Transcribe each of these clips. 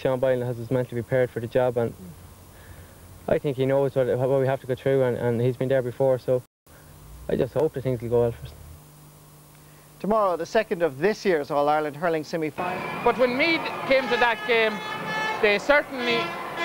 Sean Boylan has us mentally prepared for the job, and I think he knows what we have to go through, and he's been there before, so I just hope that things will go well for us. Tomorrow, the second of this year's All-Ireland hurling semi-final. But when Meath came to that game, they certainly,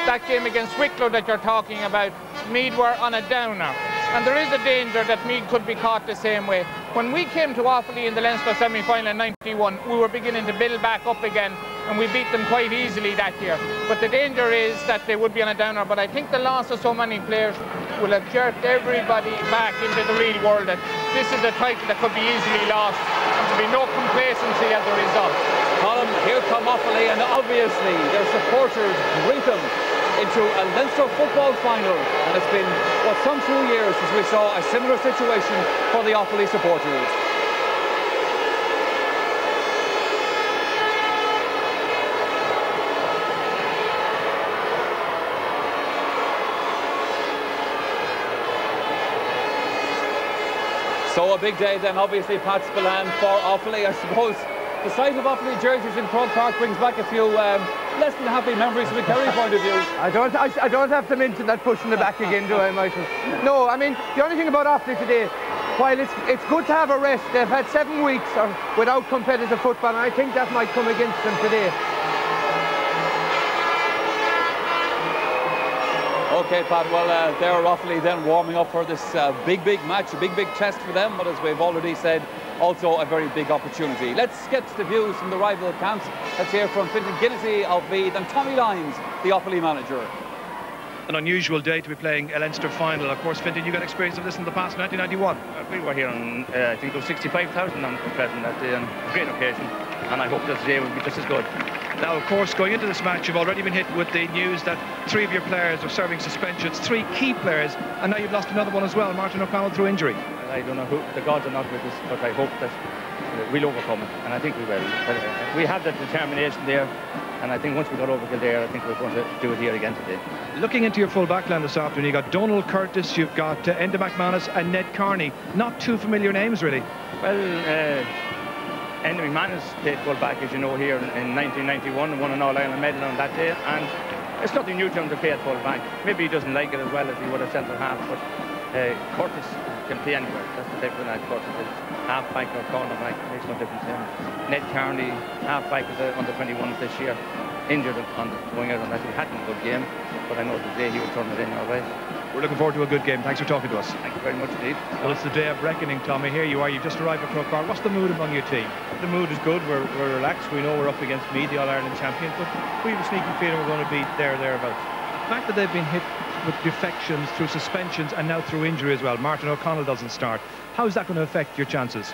that game against Wicklow that you're talking about, Meath were on a downer. And there is a danger that Meath could be caught the same way. When we came to Offaly in the Leinster semi-final in '91, we were beginning to build back up again, and we beat them quite easily that year. But the danger is that they would be on a downer. But I think the loss of so many players will have jerked everybody back into the real world. That this is a title that could be easily lost, and there'll be no complacency as a result. Colin, here come Offaly, and obviously their supporters greet them into a Leinster football final, and it's been, what, some 2 years since we saw a similar situation for the Offaly supporters. So a big day then, obviously, Pat Spillane, for Offaly. I suppose the sight of Offaly jerseys in Croke Park brings back a few less than happy memories from a Kerry point of view. I don't have to mention that push in the back again, do I, Michael? No, I mean, the only thing about Offaly today, while it's good to have a rest, they've had 7 weeks without competitive football, and I think that might come against them today. OK, Pat, well, they're Offaly then warming up for this big match, a big test for them, but as we've already said, also a very big opportunity. Let's get the views from the rival camps. Let's hear from Fintan Ginnity of Meath and Tommy Lyons, the Offaly manager. An unusual day to be playing a Leinster final. Of course, Fintan, you got experience of this in the past, 1991. We were here on, I think there was 65,000 on present that day, and a great occasion, and I hope that today will be just as good. Now, of course, going into this match, you've already been hit with the news that 3 of your players are serving suspensions, 3 key players, and now you've lost another one as well, Martin O'Connell, through injury. I don't know who, the gods are not with us, but I hope that we'll overcome it, and I think we will. We have that determination there, and I think once we got over Kildare, I think we're going to do it here again today. Looking into your full backline this afternoon, you've got Donald Curtis, you've got Enda McManus and Ned Carney. Not too familiar names, really. Well, Enda McManus played full back, as you know, here in 1991 and won an All-Ireland medal on that day, and it's nothing new to him to play at full back. Maybe he doesn't like it as well as he would have centre half, but Curtis can play anywhere. That's the type of lad Curtis is. Half back or corner back, makes no difference to him. Ned Carney, half back of the under-21s this year, injured going out on that. He hadn't a good game, but I know today he will turn it in all right. We're looking forward to a good game. Thanks for talking to us. Thank you very much indeed. Well, it's the day of reckoning, Tommy. Here you are. You've just arrived at Croke Park. What's the mood among your team? The mood is good. We're relaxed. We know we're up against Meath, the All-Ireland champions, but we have a sneaky feeling we're going to beat thereabouts. The fact that they've been hit with defections through suspensions and now through injury as well. Martin O'Connell doesn't start. How is that going to affect your chances?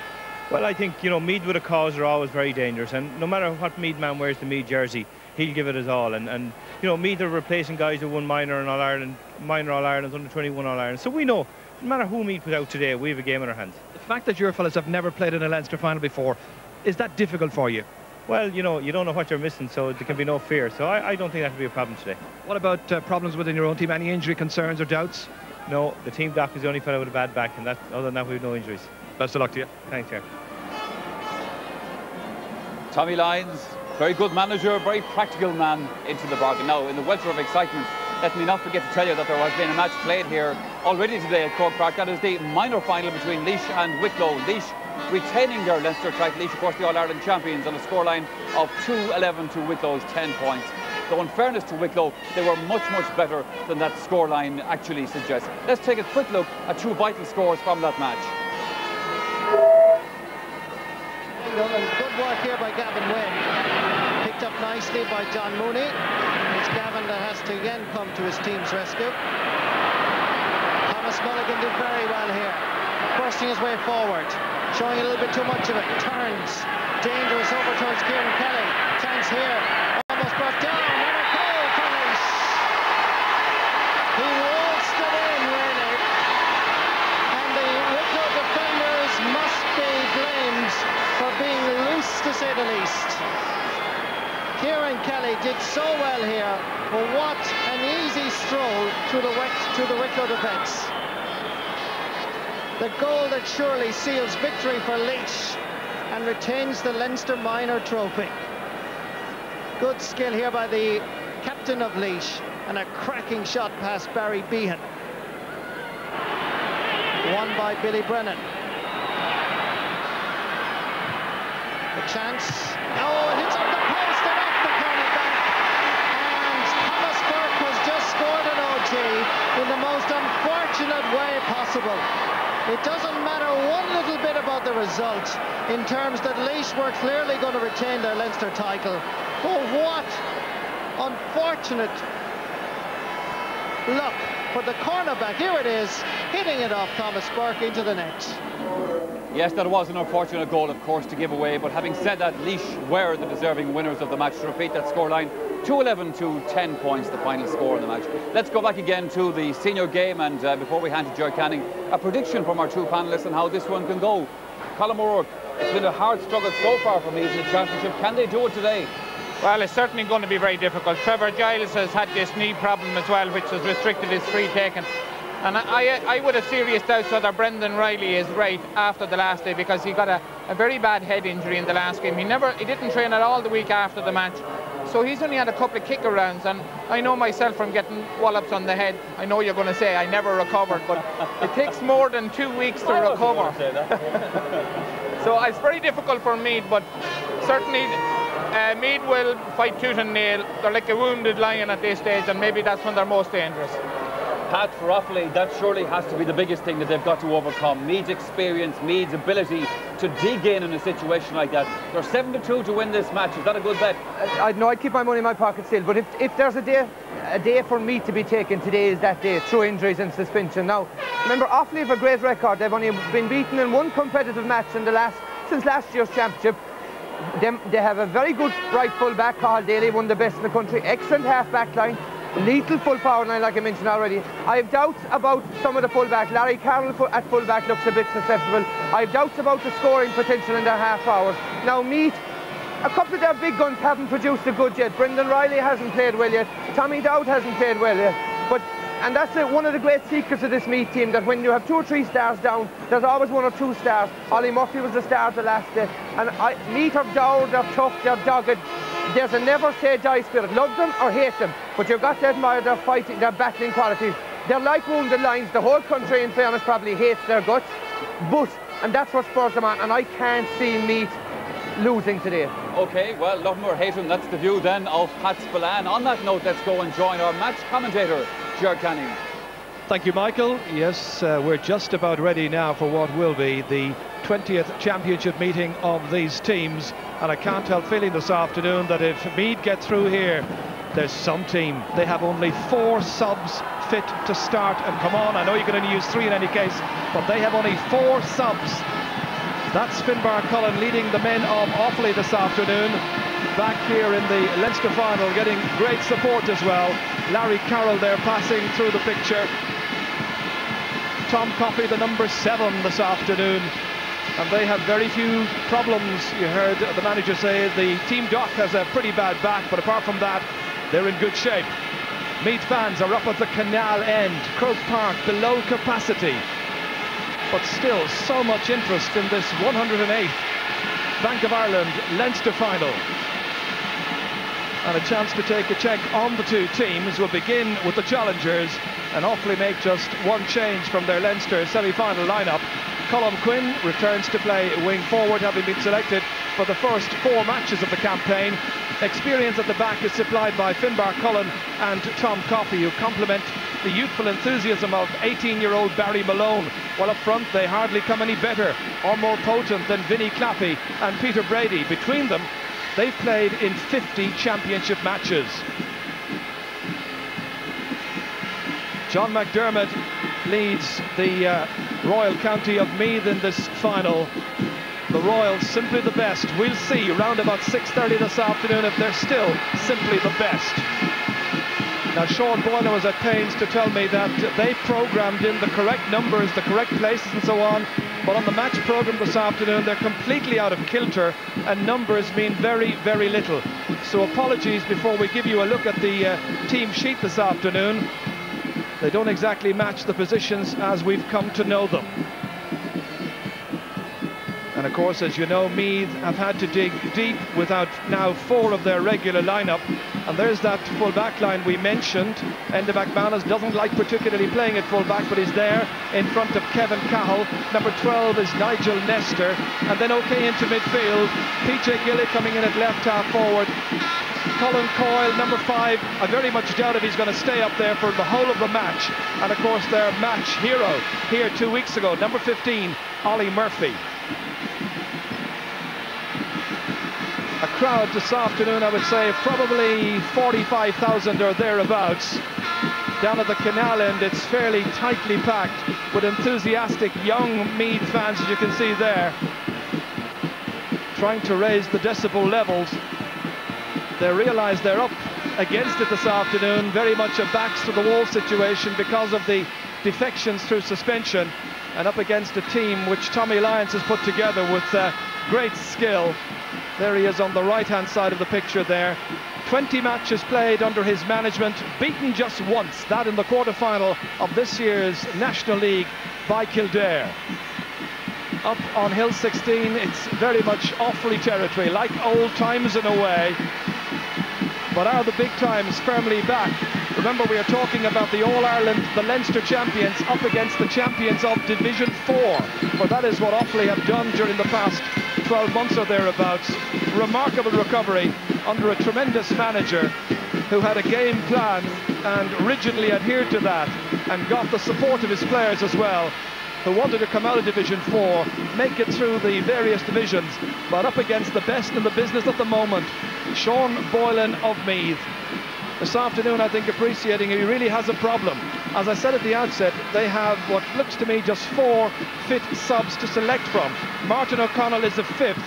Well, I think, you know, Meath with a cause are always very dangerous, and no matter what Meath man wears the Meath jersey, he'll give it his all. And you know, Meath are replacing guys who won minor All-Irelands, under-21 All-Ireland. So we know, no matter who Meath put out today, we have a game in our hands. The fact that your fellas have never played in a Leinster final before, is that difficult for you? Well, you know, you don't know what you're missing, so there can be no fear. So I don't think that will be a problem today. What about problems within your own team? Any injury concerns or doubts? No, the team doc is the only fellow with a bad back, and that, other than that, we have no injuries. Best of luck to you. Thanks, Chair. Tommy Lyons, very good manager, very practical man into the bargain. Now, in the welter of excitement, let me not forget to tell you that there has been a match played here already today at Croke Park. That is the minor final between Laois and Wicklow. Laois retaining their Leinster title. Laois, of course, the All-Ireland champions, on a scoreline of 2-11 to Wicklow's 10 points. Though in fairness to Wicklow, they were much better than that scoreline actually suggests. Let's take a quick look at 2 vital scores from that match. Good work here by Gavin Wynn. Picked up nicely by John Mooney. It's Gavin that has to again come to his team's rescue. Thomas Mulligan did very well here, bursting his way forward, showing a little bit too much of it. Turns, dangerous over towards Kieran Kelly. Chance here, almost brought down. And a goal for Laois. He waltzed it in, really. And the Wicklow defenders must be blamed for being loose, to say the least. Kieran Kelly did so well here, but what an easy stroll through the Wicklow defence. The goal that surely seals victory for Laois and retains the Leinster minor trophy. Good skill here by the captain of Laois, and a cracking shot past Barry Behan. Won by Billy Brennan. The chance. Oh, it hits up the post and off the cornerback. And Thomas Burke has just scored an OT in the most unfortunate way possible. It doesn't matter one little bit about the result in terms that Laois were clearly going to retain their Leinster title. Oh, what unfortunate luck for the cornerback. Here it is, hitting it off Thomas Burke into the net. Yes, that was an unfortunate goal, of course, to give away. But having said that, Laois were the deserving winners of the match. To repeat that scoreline, 2-11 to 10 points, the final score in the match. Let's go back again to the senior game, and before we hand to Ger Canning, a prediction from our two panellists on how this one can go. Colm O'Rourke, it's been a hard struggle so far for Meath in the championship. Can they do it today? Well, it's certainly going to be very difficult. Trevor Giles has had this knee problem as well, which has restricted his free taking. And I would have serious doubts whether Brendan Riley is right after the last day, because he got a very bad head injury in the last game. He didn't train at all the week after the match. So he's only had a couple of kick-arounds, and I know myself from getting wallops on the head. I know you're going to say I never recovered, but it takes more than 2 weeks to recover. So it's very difficult for Meath, but certainly Meath will fight tooth and nail. They're like a wounded lion at this stage, and maybe that's when they're most dangerous. Pat, for Offaly, that surely has to be the biggest thing that they've got to overcome. Meath's experience, Meath's ability to dig in a situation like that. They're 7-2 to win this match. Is that a good bet? I'd keep my money in my pocket still. But if there's a day for Meath to be taken, today is that day, through injuries and suspension. Now, remember, Offaly have a great record. They've only been beaten in one competitive match since last year's championship. They have a very good right full-back, Cathal Daly, one of the best in the country. Excellent half-back line. Lethal full power line, like I mentioned already. I have doubts about some of the full-back. Larry Carroll at full-back looks a bit susceptible. I have doubts about the scoring potential in their half hours. Now, Meath, a couple of their big guns haven't produced a good yet. Brendan Riley hasn't played well yet. Tommy Dowd hasn't played well yet. And that's one of the great secrets of this Meath team, that when you have 2 or 3 stars down, there's always 1 or 2 stars. Ollie Murphy was the star the last day. And Meath are dour, they're tough, they're dogged. There's a never say die spirit. Love them or hate them, but you've got to admire their fighting, their battling qualities. They're like wounded lions. The whole country, in fairness, probably hates their guts, and that's what spurs them on. And I can't see Meath losing today. OK, well, love them or hate them, that's the view then of Pat Spillane. On that note, let's go and join our match commentator, Ger Canning. Thank you, Michael. Yes, we're just about ready now for what will be the 20th championship meeting of these teams, and I can't help feeling this afternoon that if Meath get through here, there's some team. They have only 4 subs fit to start, and come on, I know you can only use 3 in any case, but they have only 4 subs. That's Finbar Cullen leading the men of Offaly this afternoon, back here in the Leinster final, getting great support as well. Larry Carroll there passing through the picture. Tom Coffey, the number 7 this afternoon, and they have very few problems. You heard the manager say the team doc has a pretty bad back, but apart from that, they're in good shape. Meath fans are up at the canal end, Croke Park below capacity, but still so much interest in this 108th Bank of Ireland Leinster final. And a chance to take a check on the 2 teams. Will begin with the challengers, and Offaly make just 1 change from their Leinster semi-final lineup. Colm Quinn returns to play wing forward, having been selected for the first 4 matches of the campaign. Experience at the back is supplied by Finbar Cullen and Tom Coffey, who complement the youthful enthusiasm of 18-year-old Barry Malone, while up front they hardly come any better or more potent than Vinnie Clappy and Peter Brady. Between them, they've played in 50 championship matches. John McDermott leads the Royal County of Meath in this final. The Royals simply the best. We'll see around about 6:30 this afternoon if they're still simply the best. Now, Sean Boylan was at pains to tell me that they programmed in the correct numbers, the correct places and so on, but on the match programme this afternoon they're completely out of kilter, and numbers mean very, very little. So apologies before we give you a look at the team sheet this afternoon. They don't exactly match the positions as we've come to know them. And of course, as you know, Meath have had to dig deep without now 4 of their regular lineup. And there's that full back line we mentioned. Enda McManus doesn't like particularly playing at full back, but he's there in front of Kevin Cahill. Number 12 is Nigel Nestor. And then okay into midfield. PJ Gilly coming in at left half forward. Colin Coyle, number 5. I very much doubt if he's going to stay up there for the whole of the match. And of course, their match hero here 2 weeks ago, number 15, Ollie Murphy. A crowd this afternoon, I would say, probably 45,000 or thereabouts. Down at the canal end, it's fairly tightly packed with enthusiastic young Meath fans, as you can see there, trying to raise the decibel levels. They realise they're up against it this afternoon, very much a backs to the wall situation because of the defections through suspension, and up against a team which Tommy Lyons has put together with great skill. There he is on the right-hand side of the picture there. 20 matches played under his management, beaten just once, that in the quarter-final of this year's National League by Kildare. Up on Hill 16, it's very much Offaly territory, like old times in a way. But are the big times firmly back? Remember, we are talking about the All-Ireland, the Leinster champions, up against the champions of Division 4. For that is what Offaly have done during the past 12 months or thereabouts. Remarkable recovery under a tremendous manager who had a game plan and rigidly adhered to that, and got the support of his players as well, who wanted to come out of Division 4, make it through the various divisions, but up against the best in the business at the moment, Sean Boylan of Meath. This afternoon, I think, appreciating he really has a problem. As I said at the outset, they have what looks to me just 4 fit subs to select from. Martin O'Connell is the 5th.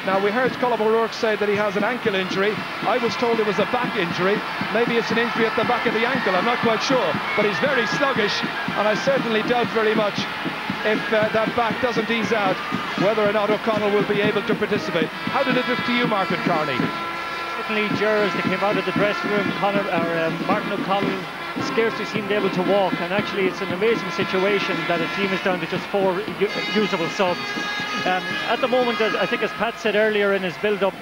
Now, we heard Colm O'Rourke say that he has an ankle injury. I was told it was a back injury. Maybe it's an injury at the back of the ankle, I'm not quite sure. But he's very sluggish, and I certainly doubt very much if that back doesn't ease out, whether or not O'Connell will be able to participate. How did it look to you, Martin Carney? Certainly, Gers, they came out of the dressing room. Martin O'Connell scarcely seemed able to walk, and actually it's an amazing situation that a team is down to just 4 usable subs. At the moment, I think, as Pat said earlier in his build-up,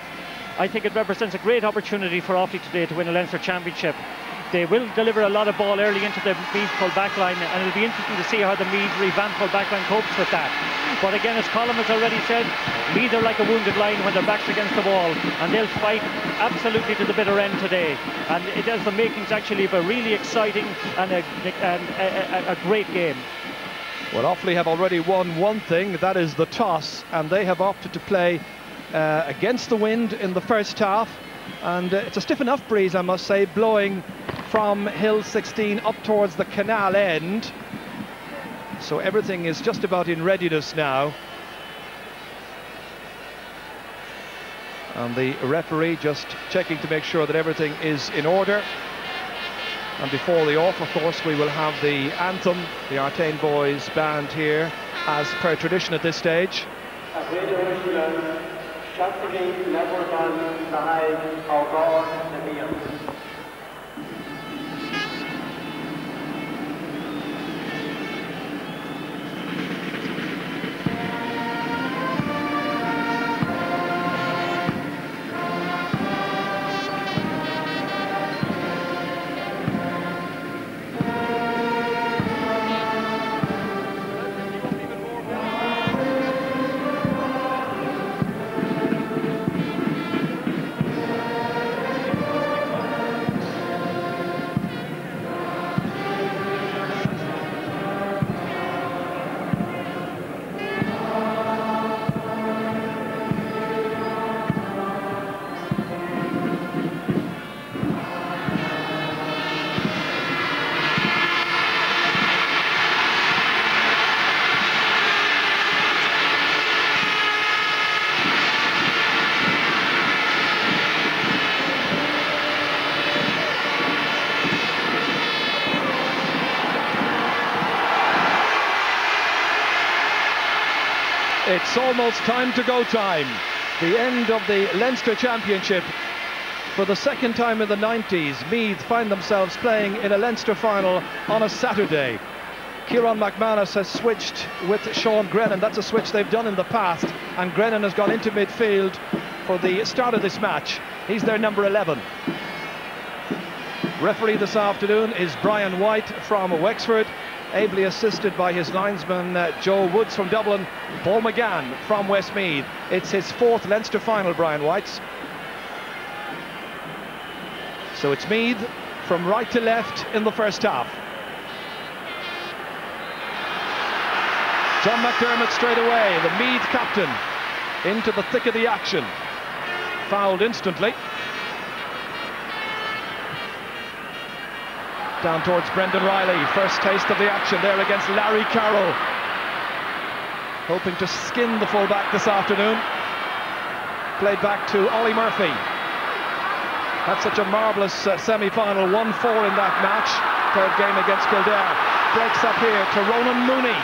I think it represents a great opportunity for Offaly today to win a Leinster Championship. They will deliver a lot of ball early into the Meath full back line, and it'll be interesting to see how the Meath revamped full back line copes with that. But again, as Colm has already said, Meath are like a wounded lion when their back's against the wall, and they'll fight absolutely to the bitter end today. And it has the makings actually of a really exciting and a great game. Well, Offaly have already won one thing, that is the toss, and they have opted to play against the wind in the first half. And it's a stiff enough breeze, I must say, blowing from Hill 16 up towards the canal end. So everything is just about in readiness now. And the referee just checking to make sure that everything is in order. And before the off, of course, we will have the anthem, the Artane Boys band here, as per tradition at this stage. It's almost time to go time. The end of the Leinster Championship. For the second time in the 90s, Meath find themselves playing in a Leinster final on a Saturday. Kieran McManus has switched with Sean Grennan. That's a switch they've done in the past, and Grennan has gone into midfield for the start of this match. He's their number 11. Referee this afternoon is Brian White from Wexford, ably assisted by his linesman Joe Woods from Dublin, Paul McGann from Westmeath. It's his 4th Leinster final, Brian White's. So it's Meath from right to left in the first half. John McDermott straight away, the Meath captain, into the thick of the action. Fouled instantly. Down towards Brendan Riley, first taste of the action there against Larry Carroll. Hoping to skin the fullback this afternoon. Played back to Ollie Murphy. Had such a marvellous semi-final, 1-4 in that match. 3rd game against Kildare. Breaks up here to Ronan Mooney.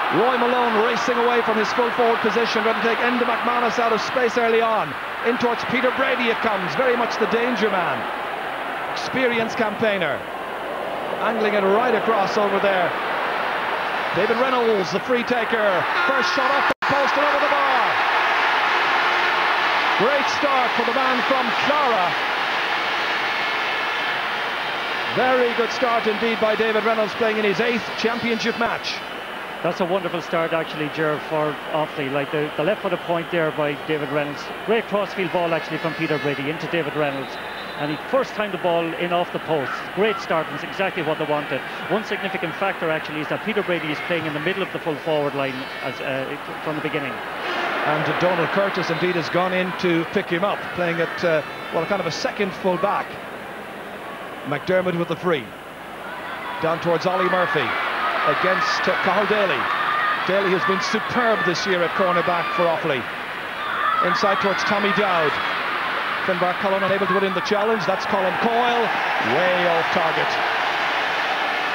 Roy Malone racing away from his full forward position, going to take Enda McManus out of space early on. In towards Peter Brady it comes, very much the danger man. Experienced campaigner. Angling it right across over there. David Reynolds, the free taker. First shot off the post and over the bar. Great start for the man from Clara. Very good start indeed by David Reynolds, playing in his 8th championship match. That's a wonderful start actually, Ger, for Offaly. Like the left-footed point there by David Reynolds. Great crossfield ball actually from Peter Brady into David Reynolds. And he first timed the ball in off the post. Great start, and it's exactly what they wanted. One significant factor actually is that Peter Brady is playing in the middle of the full forward line as, from the beginning. And Donald Curtis indeed has gone in to pick him up, playing at, well, kind of a second full back. McDermott with the free. Down towards Ollie Murphy against Cathal Daly. Daly has been superb this year at cornerback for Offaly. Inside towards Tommy Dowd. Finbar Cullen unable to win the challenge. That's Colin Coyle, way off target.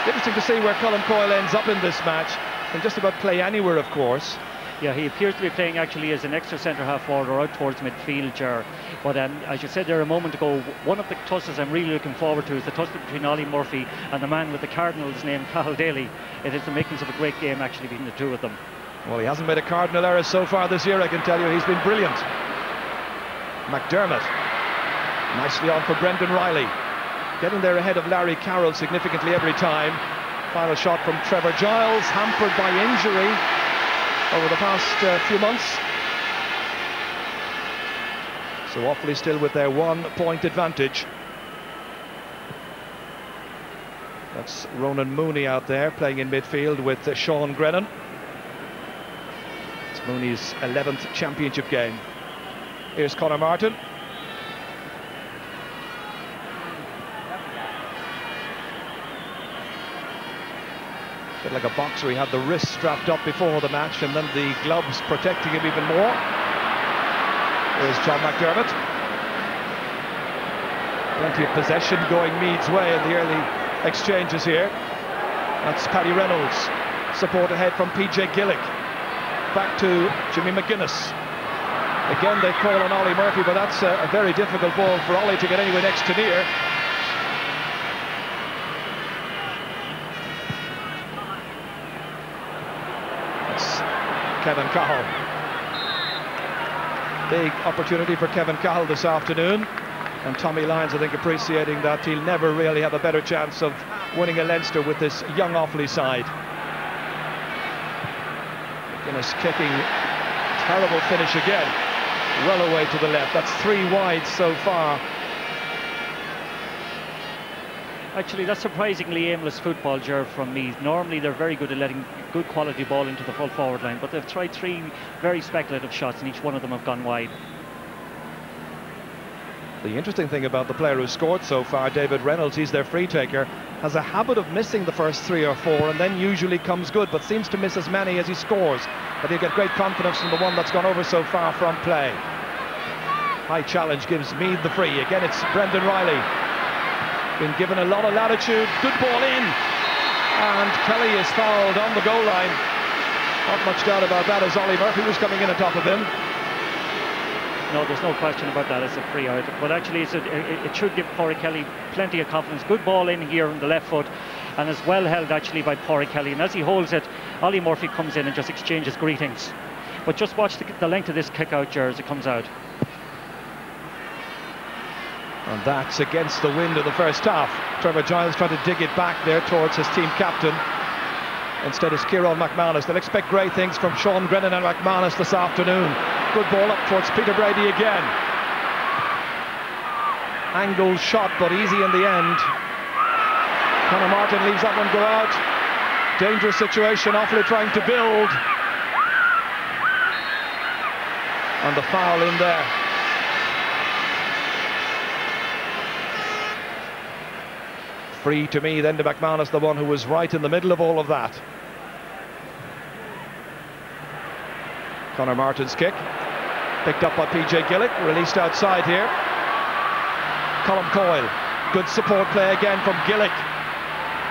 Interesting to see where Colin Coyle ends up in this match. Can just about play anywhere, of course. Yeah, he appears to be playing actually as an extra centre-half forward or out towards midfield, Ger. But as you said there a moment ago, one of the tussles I'm really looking forward to is the tussle between Ollie Murphy and the man with the Cardinals named Cathal Daly. It is the makings of a great game actually between the two of them. Well, he hasn't made a cardinal error so far this year, I can tell you. He's been brilliant. McDermott, nicely on for Brendan Riley. Getting there ahead of Larry Carroll significantly every time. Final shot from Trevor Giles, hampered by injury over the past few months. So Offaly still with their 1-point advantage. That's Ronan Mooney out there playing in midfield with Sean Grennan. It's Mooney's 11th championship game. Here's Conor Martin. Bit like a boxer, he had the wrist strapped up before the match and then the gloves protecting him even more. Here's John McDermott. Plenty of possession going Meath's way in the early exchanges here. That's Paddy Reynolds. Support ahead from PJ Gillick. Back to Jimmy McGuinness. Again they call on Ollie Murphy, but that's a very difficult ball for Ollie to get anywhere next to near. That's Kevin Cahill. Big opportunity for Kevin Cahill this afternoon. And Tommy Lyons, I think, appreciating that he'll never really have a better chance of winning a Leinster with this young Offaly side. McGuinness kicking, terrible finish again. Well away to the left. That's 3 wide so far. Actually, that's surprisingly aimless football, Ger, from Meath. Normally they're very good at letting good quality ball into the full forward line, but they've tried 3 very speculative shots and each one of them have gone wide. The interesting thing about the player who scored so far, David Reynolds, he's their free taker, has a habit of missing the first 3 or 4 and then usually comes good, but seems to miss as many as he scores. But he'll get great confidence from the one that's gone over so far from play. High challenge gives Meath the free. Again, it's Brendan Riley. Been given a lot of latitude. Good ball in. And Kelly is fouled on the goal line. Not much doubt about that as Ollie Murphy was coming in on top of him. No, there's no question about that. It's a free out. But actually, it should give Corey Kelly plenty of confidence. Good ball in here on the left foot. and is well held actually by Pádraig Kelly. And as he holds it, Ollie Murphy comes in and just exchanges greetings. But just watch the length of this kick out, Ger, as it comes out. And that's against the wind of the first half. Trevor Giles trying to dig it back there towards his team captain. Instead it's Kieran McManus. They'll expect great things from Sean Grennan and McManus this afternoon. Good ball up towards Peter Brady again. Angled shot, but easy in the end. Conor Martin leaves that one go out. Dangerous situation, Offaly trying to build. And the foul in there. Free to me then to McManus, the one who was right in the middle of all of that. Conor Martin's kick, picked up by PJ Gillick, released outside here. Colm Coyle, good support play again from Gillick.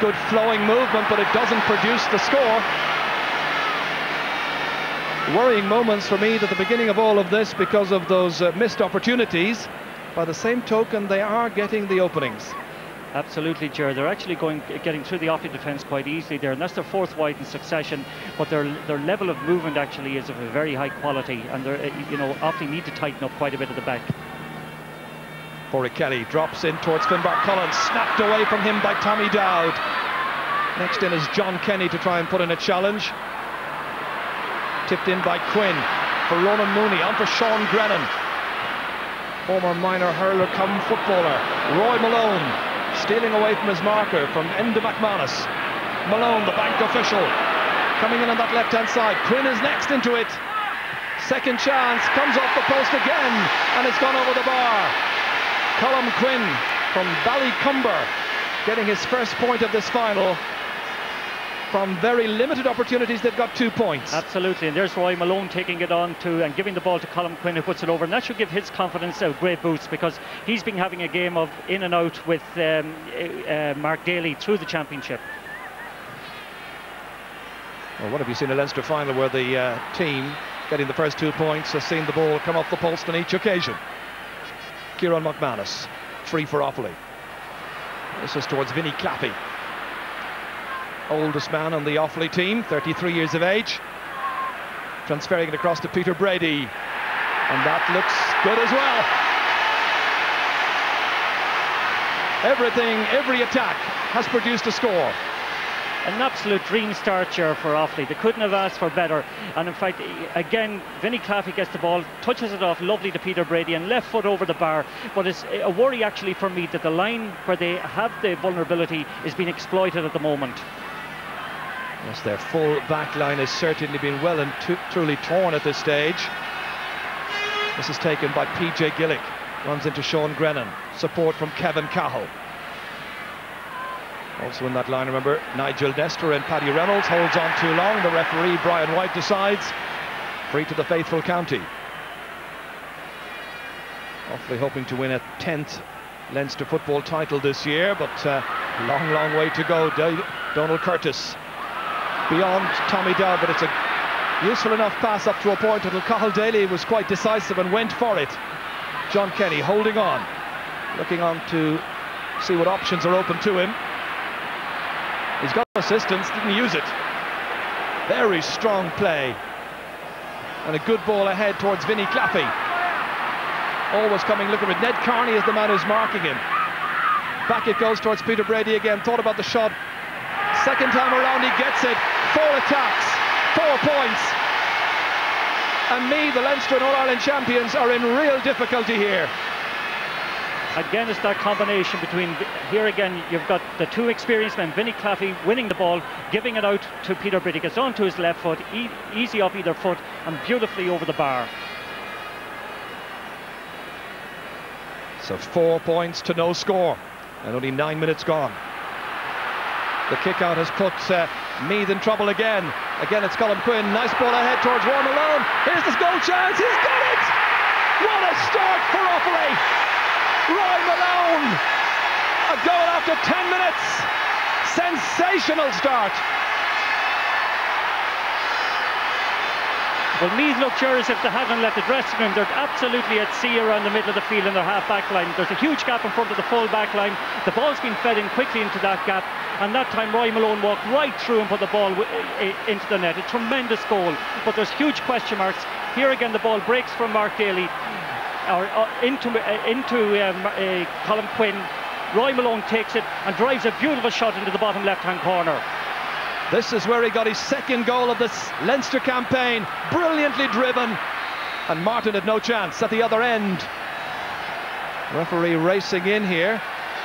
Good flowing movement, but it doesn't produce the score. Worrying moments for me at the beginning of all of this because of those missed opportunities. By the same token, they are getting the openings. Absolutely, Ger. They're actually getting through the Offaly defence quite easily there, and that's their fourth wide in succession. But their level of movement actually is of a very high quality, and they're, Offaly need to tighten up quite a bit at the back. Pádraig Kelly drops in towards Finbar Collins, snapped away from him by Tommy Dowd. Next in is John Kenny to try and put in a challenge. Tipped in by Quinn for Ronan Mooney, on for Sean Grennan. Former minor hurler come footballer Roy Malone, stealing away from his marker from Enda McManus. Malone, the bank official, coming in on that left-hand side. Quinn is next into it. Second chance, comes off the post again, and it's gone over the bar. Colm Quinn from Ballycumber getting his first point of this final. From very limited opportunities, they've got 2 points. Absolutely, and there's Roy Malone taking it on to and giving the ball to Colm Quinn, who puts it over, and that should give his confidence a great boost, because he's been having a game of in and out with Mark Daly through the championship. Well, what have you seen a Leinster final where the team getting the first 2 points has seen the ball come off the post on each occasion? Kieran McManus, free for Offaly. This is towards Vinnie Claffey. Oldest man on the Offaly team, 33 years of age. Transferring it across to Peter Brady. And that looks good as well. Every attack has produced a score. An absolute dream start here for Offaly. They couldn't have asked for better. And in fact, again, Vinnie Claffey gets the ball, touches it off lovely to Peter Brady, and left foot over the bar. But it's a worry actually for me that the line where they have the vulnerability is being exploited at the moment. Yes, their full back line has certainly been well and truly torn at this stage. This is taken by PJ Gillick. Runs into Sean Grennan. Support from Kevin Cahill. Also in that line, remember, Nigel Nestor and Paddy Reynolds. Holds on too long. The referee, Brian White, decides. Free to the faithful county. Offaly hoping to win a 10th Leinster football title this year, but long way to go. Donald Curtis beyond Tommy Dowd, but it's a useful enough pass up to a point until Cathal Daly was quite decisive and went for it. John Kenny holding on, looking on to see what options are open to him. He's got assistance, didn't use it. Very strong play. And a good ball ahead towards Vinnie Claffey. Always coming looking with Ned Carney is the man who's marking him. Back it goes towards Peter Brady again. Thought about the shot. Second time around he gets it. 4 attacks, 4 points. And Meath, the Leinster and All-Ireland champions, are in real difficulty here. Again, it's that combination between, here again, you've got the 2 experienced men, Vinnie Claffey winning the ball, giving it out to Peter Brady, gets onto his left foot, easy off either foot, and beautifully over the bar. So 4 points to no score, and only 9 minutes gone. The kick out has put Meath in trouble again. Again, it's Colm Quinn. Nice ball ahead towards Roy Malone. Here's the goal chance. He's got it! What a start for Offaly! Roy Malone! A goal after 10 minutes. Sensational start. Well, Meath look sure as if they haven't left the dressing room. They're absolutely at sea around the middle of the field in their half-back line. There's a huge gap in front of the full back line. The ball's been fed in quickly into that gap. And that time Roy Malone walked right through and put the ball into the net. A tremendous goal, but there's huge question marks. Here again the ball breaks from Mark Daly into Colin Quinn. Roy Malone takes it and drives a beautiful shot into the bottom left-hand corner. This is where he got his second goal of this Leinster campaign. Brilliantly driven. And Martin had no chance at the other end. Referee racing in here.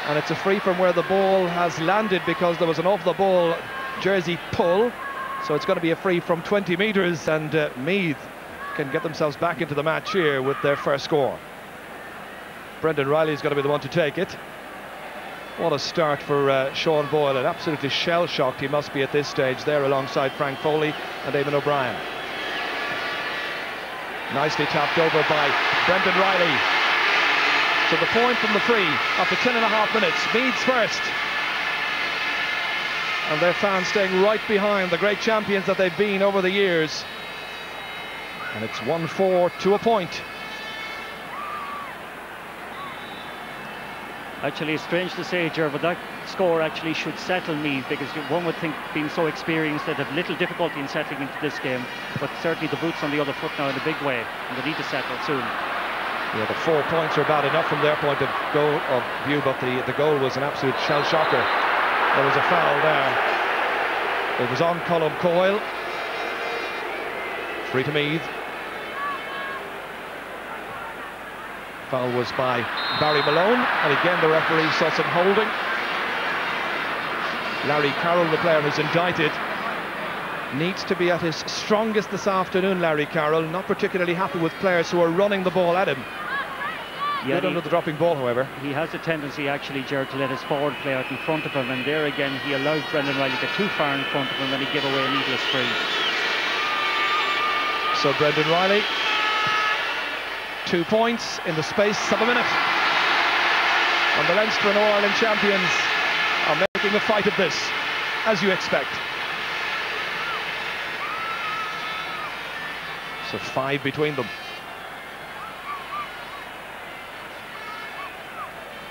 And it's a free from where the ball has landed because there was an off-the-ball jersey pull. So it's going to be a free from 20 metres, and Meath can get themselves back into the match here with their first score. Brendan Riley's going to be the one to take it. What a start for Sean Boyle, and absolutely shell-shocked he must be at this stage there alongside Frank Foley and Eamon O'Brien. Nicely tapped over by Brendan Riley. So the point from the free after 10.5 minutes. Meath's first. And their fans staying right behind the great champions that they've been over the years. And it's 1-4 to a point. Actually, it's strange to say, Ger, but that score actually should settle Meath, because one would think, being so experienced, they'd have little difficulty in settling into this game. But certainly the boot's on the other foot now in a big way, and they need to settle soon. Yeah, the 4 points are bad enough from their point of view, but the goal was an absolute shell shocker. There was a foul there. It was on Colm Coyle. Free to Meath. Foul was by Barry Malone, and again the referee saw some holding. Larry Carroll, the player who's indicted, needs to be at his strongest this afternoon. Larry Carroll, not particularly happy with players who are running the ball at him. Good under the dropping ball, however. He has a tendency, actually, Gerard, to let his forward play out in front of him, and there again he allowed Brendan Riley to get too far in front of him, and he gave away a needless free. So Brendan Riley, 2 points in the space of a minute. And the Leinster and All-Ireland champions are making a fight of this, as you expect. So 5 between them.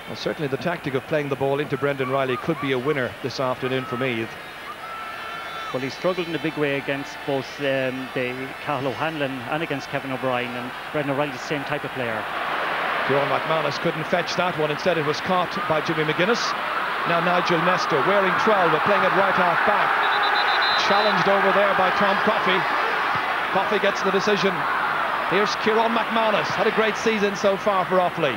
Well, certainly the tactic of playing the ball into Brendan Riley could be a winner this afternoon for Meath. Well, he struggled in a big way against both the Cathal O'Hanlon and against Kevin O'Brien, and Brendan Riley's the same type of player. Kieran McManus couldn't fetch that one. Instead it was caught by Jimmy McGuinness. Now Nigel Nestor wearing 12 but playing it right half back. Challenged over there by Tom Coffey. Coffey gets the decision. Here's Kieran McManus. Had a great season so far for Offaly.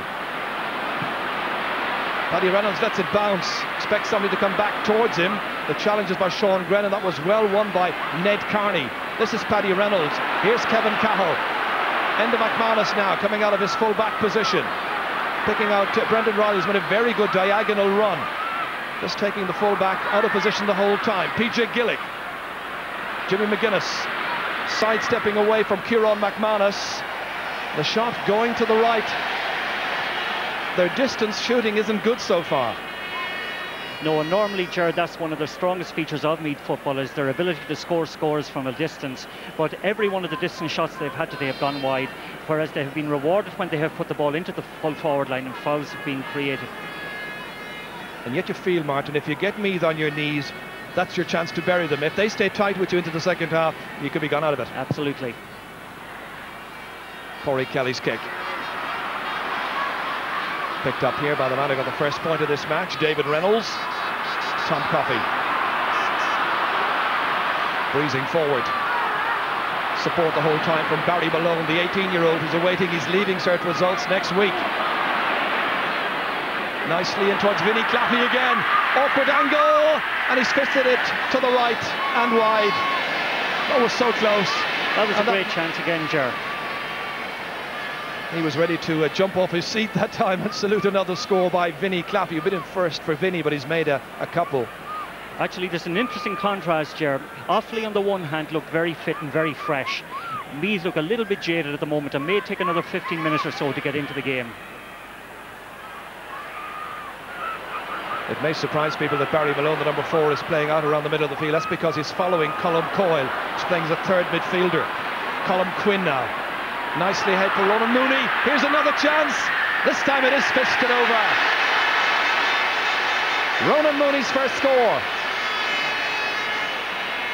Paddy Reynolds lets it bounce. Expects somebody to come back towards him. The challenge is by Sean Grennan. That was well won by Ned Carney. This is Paddy Reynolds. Here's Kevin Cahill. Enda McManus now coming out of his full-back position. Picking out Brendan Riley's made a very good diagonal run. Just taking the full-back out of position the whole time. PJ Gillick. Jimmy McGuinness sidestepping away from Kieran McManus. The shot going to the right. Their distance shooting isn't good so far. No, and normally, Gerard, that's one of the strongest features of Meath football, is their ability to score scores from a distance. But every one of the distance shots they've had today have gone wide, whereas they have been rewarded when they have put the ball into the full forward line and fouls have been created. And yet you feel, Martin, if you get Meath on your knees, that's your chance to bury them. If they stay tight with you into the second half, you could be gone out of it. Absolutely. Corey Kelly's kick. Picked up here by the man who got the first point of this match, David Reynolds. Tom Coffey. Breezing forward. Support the whole time from Barry Malone, the 18-year-old who's awaiting his leaving cert results next week. Nicely in towards Vinnie Claffey again. Awkward angle, and he's fisted it to the right and wide. That was so close. That was a great chance again, Ger. He was ready to jump off his seat that time and salute another score by Vinnie Claffey. A bit in first for Vinnie, but he's made a couple. Actually, there's an interesting contrast, Ger. Offaly on the one hand look very fit and very fresh. Meath look a little bit jaded at the moment and may take another 15 minutes or so to get into the game. It may surprise people that Barry Malone, the number 4, is playing out around the middle of the field. That's because he's following Colm Coyle, who's playing as a third midfielder. Colm Quinn now. Nicely ahead for Ronan Mooney. Here's another chance. This time it is fisted over. Ronan Mooney's first score.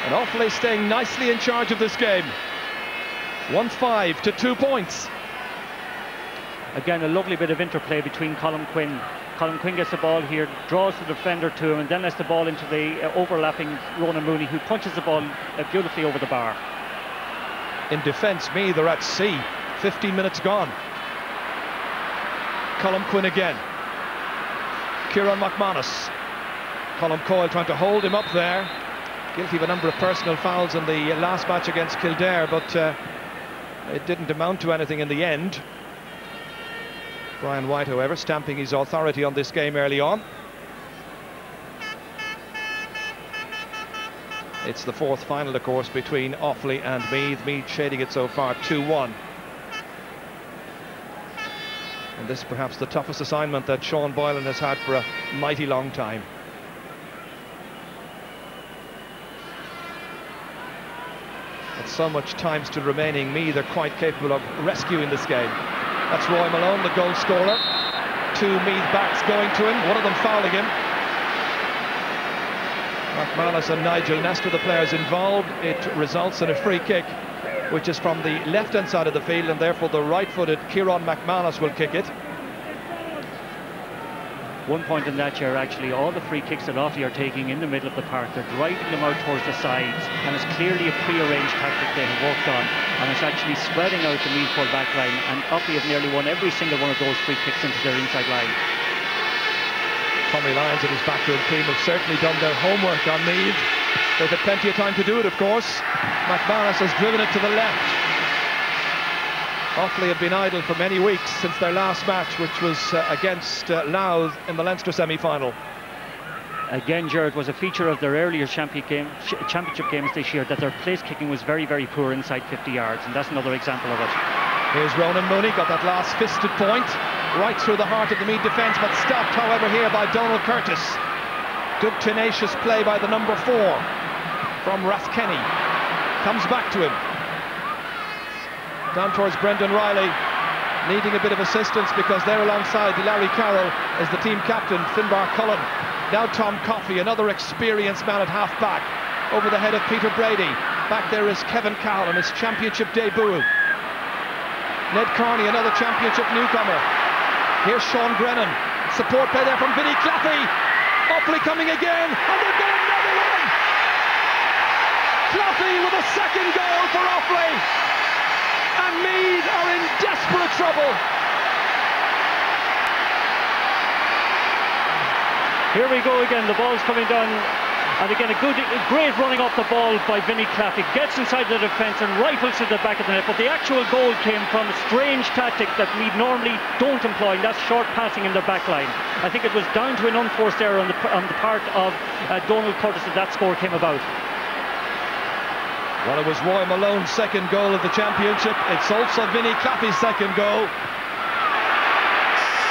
And Offaly staying nicely in charge of this game. 1-5 to 2 points. Again, a lovely bit of interplay between Colm Quinn. Colm Quinn gets the ball here, draws the defender to him, and then lets the ball into the overlapping Ronan Mooney, who punches the ball beautifully over the bar. In defence, Meath are at sea. 15 minutes gone. Colm Quinn again. Kieran McManus. Colm Coyle trying to hold him up there. Guilty of a number of personal fouls in the last match against Kildare, but it didn't amount to anything in the end. Brian White, however, stamping his authority on this game early on. It's the fourth final, of course, between Offaly and Meath. Meath shading it so far 2-1. And this is perhaps the toughest assignment that Sean Boylan has had for a mighty long time. With so much time still remaining, Meath are quite capable of rescuing this game. That's Roy Malone, the goal scorer. Two Meath backs going to him, one of them fouling him. McManus and Nigel Nestor, the players involved. It results in a free kick, which is from the left-hand side of the field, and therefore the right-footed Kieran McManus will kick it. 1 point in that, year, actually, all the free kicks that Offaly are taking in the middle of the park, they're driving them out towards the sides, and it's clearly a pre-arranged tactic they have worked on, and it's actually spreading out the Meath full back line, and Offaly have nearly won every single one of those free kicks into their inside line. Tommy Lyons and his backroom team have certainly done their homework on Meath. They've had plenty of time to do it, of course. McManus has driven it to the left. Offaly have been idle for many weeks since their last match, which was against Louth in the Leinster semi-final. Again, Gerard, was a feature of their earlier championship games this year that their place kicking was very, very poor inside 50 yards, and that's another example of it. Here's Ronan Mooney, got that last fisted point right through the heart of the Meath defence, but stopped, however, here by Donald Curtis. Good tenacious play by the number 4 from Rathkenny. Comes back to him. Down towards Brendan Riley, needing a bit of assistance because there alongside Larry Carroll is the team captain, Finbar Cullen. Now Tom Coffey, another experienced man at half-back, over the head of Peter Brady. Back there is Kevin Cowell in his championship debut. Ned Carney, another championship newcomer. Here's Sean Grennan. Support play there from Vinnie Claffey. Offaly coming again, and they've got another one! Claffey with a second goal for Offaly. And Meath are in desperate trouble. Here we go again, the ball's coming down, and again a great running off the ball by Vinnie Claffey. Gets inside the defence and rifles to the back of the net, but the actual goal came from a strange tactic that Meath normally don't employ, and that's short passing in their back line. I think it was down to an unforced error on the part of Donald Curtis that score came about. Well, it was Roy Malone's second goal of the championship. It's also Vinnie Claffey's second goal.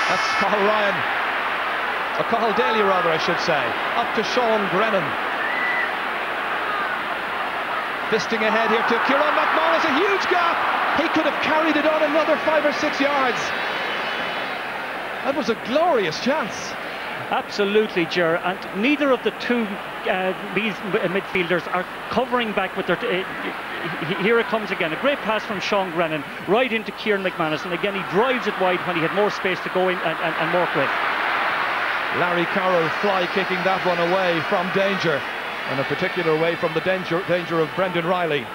That's Cathal Ryan. Or Cathal Daly, rather, I should say. Up to Sean Grennan. Fisting ahead here to Kieran McManus. A huge gap. He could have carried it on another 5 or 6 yards. That was a glorious chance. Absolutely, Ger, and neither of the two midfielders are covering back with their... here it comes again, a great pass from Sean Grennan right into Kieran McManus, and again he drives it wide when he had more space to go in and work with. Larry Carroll fly kicking that one away from danger, and in particular away from the danger of Brendan Riley.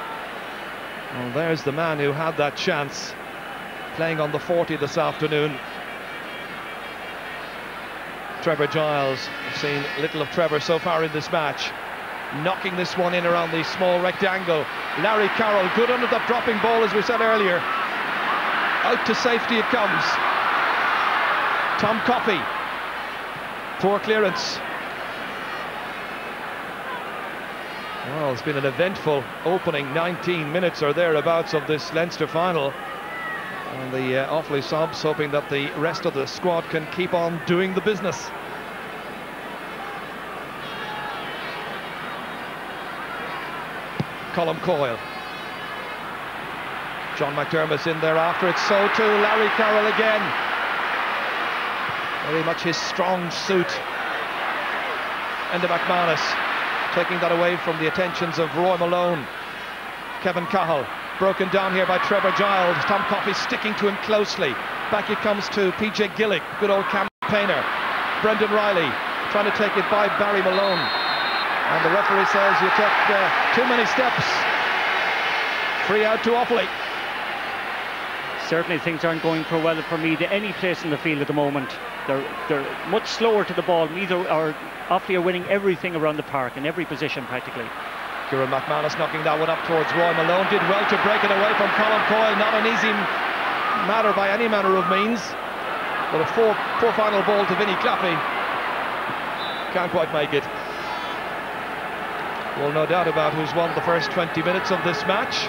Well, there's the man who had that chance, playing on the 40 this afternoon. Trevor Giles. We've seen little of Trevor so far in this match. Knocking this one in around the small rectangle. Larry Carroll, good under that dropping ball, as we said earlier. Out to safety it comes. Tom Coffey. Poor clearance. Well, it's been an eventful opening 19 minutes or thereabouts of this Leinster final. And the Offaly subs hoping that the rest of the squad can keep on doing the business. Colm Coyle. John McDermott's in there after it, so too Larry Carroll again. Very much his strong suit. Enda McManus taking that away from the attentions of Roy Malone. Kevin Cahill broken down here by Trevor Giles. Tom Coffey sticking to him closely. Back it comes to PJ Gillick, good old campaigner. Brendan Riley trying to take it by Barry Malone. And the referee says you took too many steps. Free out to Offaly. Certainly things aren't going for well for Meath any place in the field at the moment. They're much slower to the ball. Meath or Offaly are winning everything around the park in every position practically. Kieran McManus knocking that one up towards Roy Malone. Did well to break it away from Colin Coyle. Not an easy matter by any manner of means. But a poor final ball to Vinnie Claffey. Can't quite make it. Well, no doubt about who's won the first 20 minutes of this match.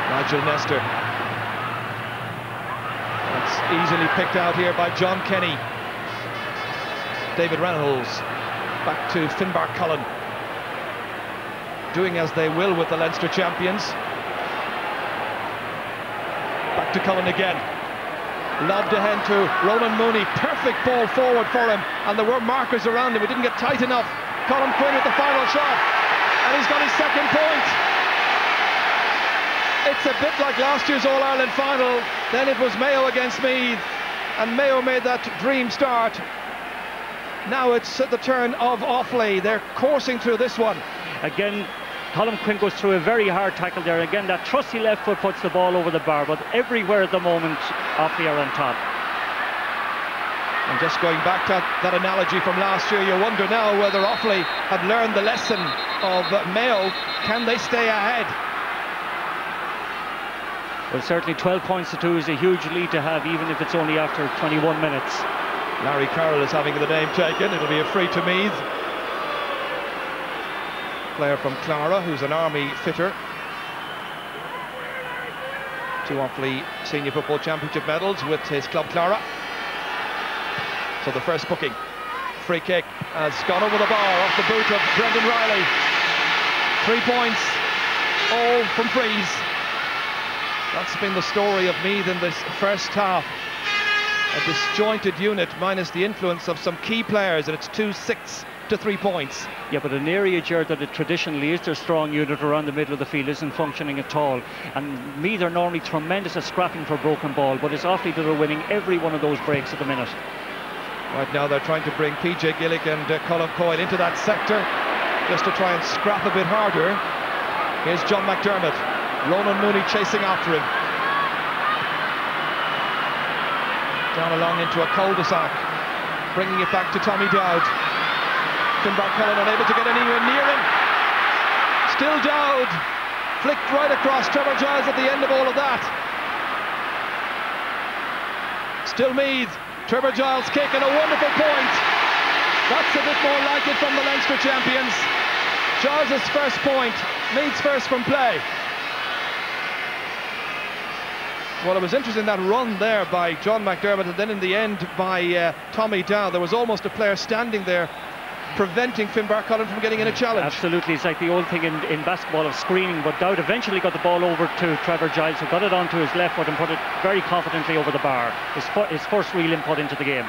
Nigel Nestor. That's easily picked out here by John Kenny. David Reynolds back to Finbar Cullen. Doing as they will with the Leinster champions. Back to Cullen again. Lobbed ahead to Ronan Mooney. Perfect ball forward for him. And there were markers around him. It didn't get tight enough. Colin Quinn with the final shot. And he's got his second point. It's a bit like last year's All-Ireland final. Then it was Mayo against Meath. And Mayo made that dream start. Now it's the turn of Offaly. They're coursing through this one. Again, Colin Quinn goes through a very hard tackle there. Again, that trusty left foot puts the ball over the bar, but everywhere at the moment, Offaly are on top. And just going back to that analogy from last year, you wonder now whether Offaly have learned the lesson of Mayo. Can they stay ahead? Well, certainly 12 points to 2 is a huge lead to have, even if it's only after 21 minutes. Larry Carroll is having the name taken. It'll be a free to Meath. Player from Clara, who's an army fitter. 2 Offaly Senior Football Championship medals with his club Clara. So the first booking. Free kick has gone over the bar off the boot of Brendan Riley. 3 points, all from frees. That's been the story of Meath in this first half. A disjointed unit minus the influence of some key players, and it's 2-6 to 3 points. Yeah, but an area that it traditionally is their strong unit around the middle of the field isn't functioning at all. And Meath are normally tremendous at scrapping for broken ball, but it's Offaly that are winning every one of those breaks at the minute. Right now they're trying to bring PJ Gillick and Colin Coyle into that sector just to try and scrap a bit harder. Here's John McDermott. Ronan Mooney chasing after him. Down along into a cul-de-sac, bringing it back to Tommy Dowd. Finbar Cullen unable to get anywhere near him. Still Dowd, flicked right across Trevor Giles at the end of all of that. Still Meath, Trevor Giles kick and a wonderful point. That's a bit more like it from the Leinster champions. Giles' first point, Meath's first from play. Well, it was interesting that run there by John McDermott, and then in the end by Tommy Dowd. There was almost a player standing there preventing Finbar Cullen from getting in a challenge. Absolutely, it's like the old thing in basketball of screening, but Dowd eventually got the ball over to Trevor Giles, who got it onto his left foot and put it very confidently over the bar. His first real input into the game.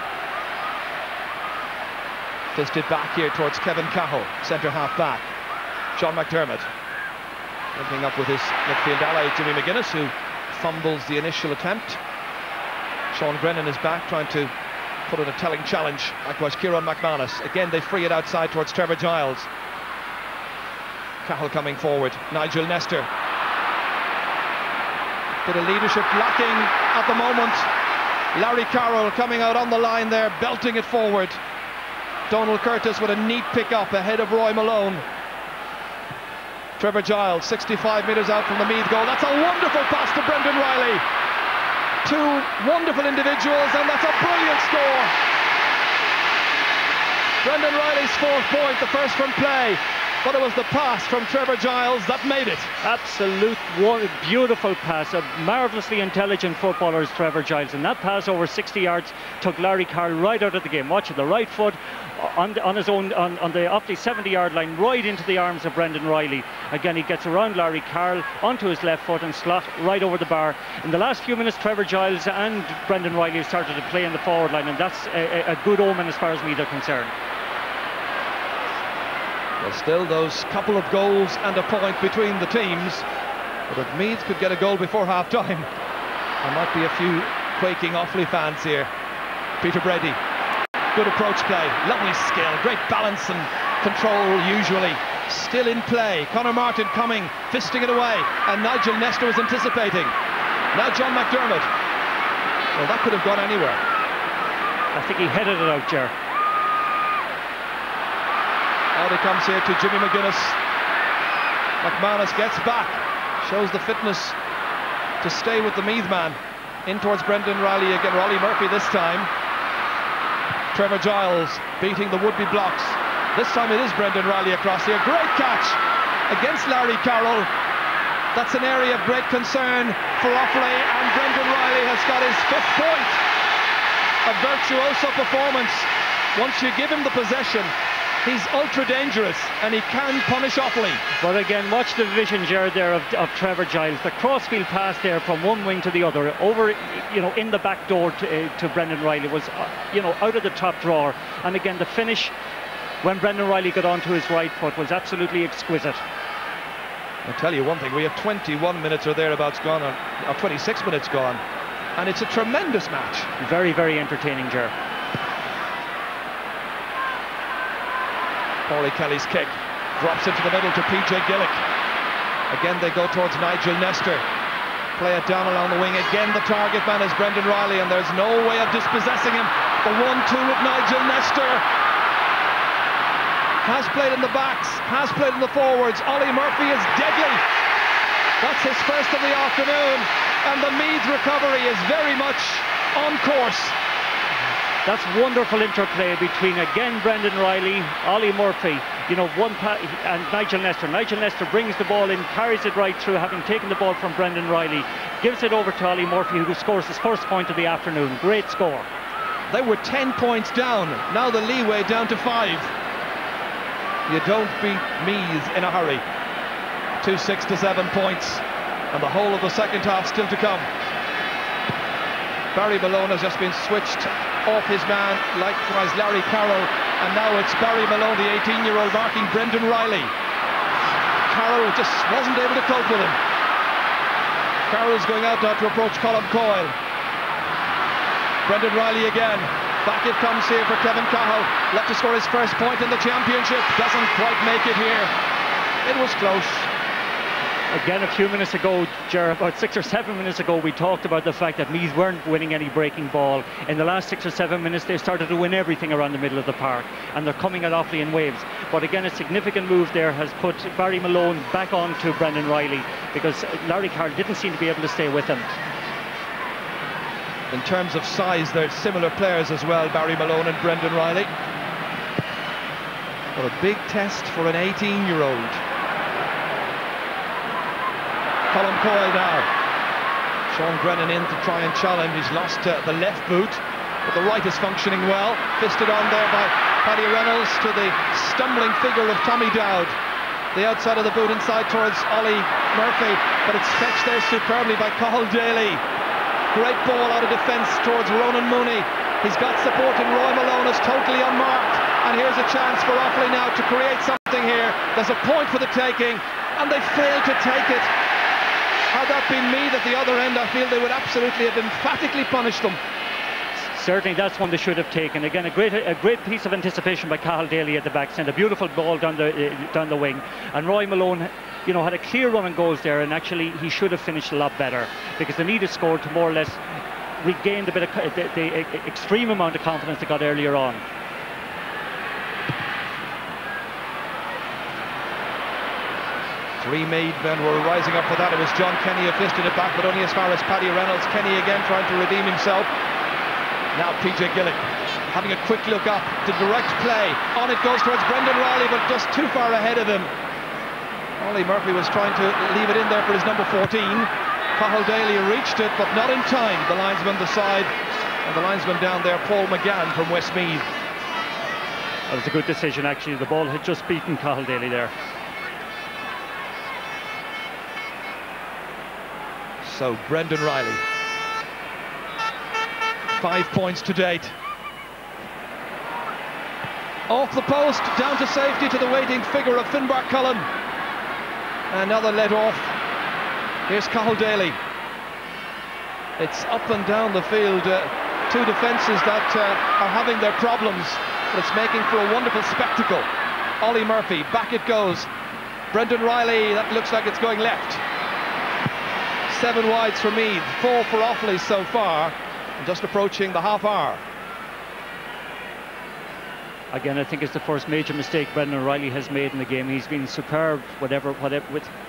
Fisted back here towards Kevin Cahill, centre half back. Sean McDermott linking up with his midfield ally Jimmy McGuinness, who fumbles the initial attempt. Sean Grennan is back trying to put in a telling challenge. Likewise Kieran McManus. Again they free it outside towards Trevor Giles. Cahill coming forward. Nigel Nestor. Bit of leadership lacking at the moment. Larry Carroll coming out on the line there, belting it forward. Donald Curtis with a neat pick up ahead of Roy Malone. Trevor Giles, 65 metres out from the Meath goal. That's a wonderful pass to Brendan Riley. 2 wonderful individuals, and that's a brilliant score. Brendan Riley's 4th point, the first from play. but it was the pass from Trevor Giles that made it. Absolute beautiful pass. A marvellously intelligent footballer is Trevor Giles, and that pass over 60 yards took Larry Carroll right out of the game. Watch it, the right foot on his own, on the Offaly 70-yard line, right into the arms of Brendan Riley. Again, he gets around Larry Carroll onto his left foot and slot right over the bar. In the last few minutes, Trevor Giles and Brendan Riley started to play in the forward line, and that's a good omen as far as Meath are concerned. Well, still those couple of goals and a point between the teams, but if Meath could get a goal before half-time, there might be a few quaking Offaly fans here. Peter Brady, good approach play, lovely skill, great balance and control usually. Still in play, Conor Martin coming, fisting it away, and Nigel Nestor was anticipating. Now John McDermott. Well, that could have gone anywhere. I think he headed it out, Ger. Out he comes here to Jimmy McGuinness. McManus gets back, shows the fitness to stay with the Meath man. In towards Brendan Riley again, Rolly Murphy this time. Trevor Giles beating the would-be blocks. This time it is Brendan Riley across here. Great catch against Larry Carroll. That's an area of great concern for Offaly, and Brendan Riley has got his 5th point. A virtuoso performance. Once you give him the possession, he's ultra dangerous and he can punish Offaly. But again, watch the vision, Jared, there of Trevor Giles. The crossfield pass there from one wing to the other, over, in the back door to Brendan Riley was, out of the top drawer. And again, the finish when Brendan Riley got onto his right foot was absolutely exquisite. I'll tell you one thing, we have 21 minutes or thereabouts gone, or 26 minutes gone, and it's a tremendous match. Very, very entertaining, Ger. Paulie Kelly's kick drops into the middle to PJ Gillick. Again they go towards Nigel Nestor. Play it down along the wing. Again the target man is Brendan Riley, and there's no way of dispossessing him. The 1-2 with Nigel Nestor. Has played in the backs, has played in the forwards. Ollie Murphy is deadly. That's his first of the afternoon, and the Meath recovery is very much on course. That's wonderful interplay between, again, Brendan Riley, Ollie Murphy, and Nigel Nestor. Nigel Nestor brings the ball in, carries it right through, having taken the ball from Brendan Riley, gives it over to Ollie Murphy, who scores his first point of the afternoon. Great score. They were 10 points down, now the leeway down to 5. You don't beat Meath in a hurry. 6 to 7 points, and the whole of the second half still to come. Barry Malone has just been switched off his man, likewise Larry Carroll, and now it's Barry Malone, the 18-year-old, marking Brendan Riley. Carroll just wasn't able to cope with him. Carroll's going out now to approach Colm Coyle. Brendan Riley again. Back it comes here for Kevin Cahill. Left to score his first point in the championship. Doesn't quite make it here. It was close. Again, a few minutes ago, about 6 or 7 minutes ago, we talked about the fact that Meath weren't winning any breaking ball. In the last 6 or 7 minutes, they started to win everything around the middle of the park, and they're coming at Offaly in waves. But again, a significant move there has put Barry Malone back on to Brendan Riley, because Larry Carroll didn't seem to be able to stay with him. In terms of size, they're similar players as well, Barry Malone and Brendan Riley. What a big test for an 18-year-old. Colm Coyle now. Sean Brennan in to try and challenge. He's lost the left boot, but the right is functioning well. Fisted on there by Paddy Reynolds to the stumbling figure of Tommy Dowd. The outside of the boot inside towards Ollie Murphy, but it's fetched there superbly by Cathal Daly. Great ball out of defence towards Ronan Mooney. He's got support, and Roy Malone is totally unmarked. And here's a chance for Offaly now to create something here. There's a point for the taking, and they fail to take it. Had that been Meath at the other end, I feel they would absolutely have emphatically punished them. Certainly that's one they should have taken. Again, a great piece of anticipation by Cathal Daly at the back, sent a beautiful ball down the wing, and Roy Malone had a clear run and goals there, and actually he should have finished a lot better, because they needed scored to more or less regain the extreme amount of confidence they got earlier on. Three Meath men were rising up for that. It was John Kenny who fisted it back, but only as far as Paddy Reynolds. Kenny again trying to redeem himself. Now PJ Gillick having a quick look up, the direct play. On it goes towards Brendan Riley, but just too far ahead of him. Ollie Murphy was trying to leave it in there for his number 14. Cathal Daly reached it, but not in time. The linesman decide, and the linesman down there, Paul McGann from Westmeath. That was a good decision, actually. The ball had just beaten Cathal Daly there. So Brendan Riley, 5 points to date. Off the post, down to safety to the waiting figure of Finbar Cullen. Another let off. Here's Cathal Daly. It's up and down the field. Two defences that are having their problems, but it's making for a wonderful spectacle. Ollie Murphy, back it goes. Brendan Riley, that looks like it's going left. 7 wides for Meath, 4 for Offaly so far, and just approaching the half hour. Again, I think it's the first major mistake Brendan Riley has made in the game. He's been superb with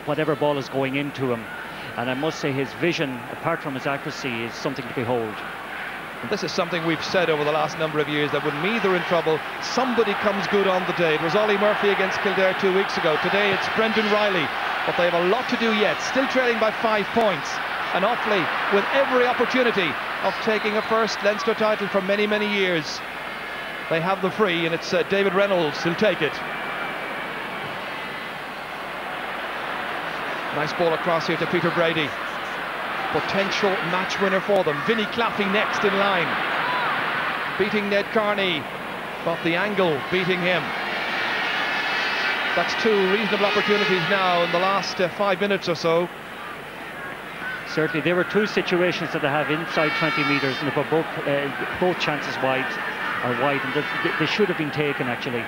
whatever ball is going into him. And I must say his vision, apart from his accuracy, is something to behold. This is something we've said over the last number of years, that when Meath are in trouble, somebody comes good on the day. It was Ollie Murphy against Kildare 2 weeks ago. Today it's Brendan Riley, but they have a lot to do yet. Still trailing by 5 points. And Offaly with every opportunity of taking a first Leinster title for many, many years. They have the free, and it's David Reynolds who'll take it. Nice ball across here to Peter Brady. Potential match winner for them. Vinnie Claffey next in line. Beating Ned Carney, but the angle beating him. That's 2 reasonable opportunities now in the last 5 minutes or so. Certainly, there were 2 situations that they have inside 20 metres, and they put both chances wide, and they should have been taken, actually.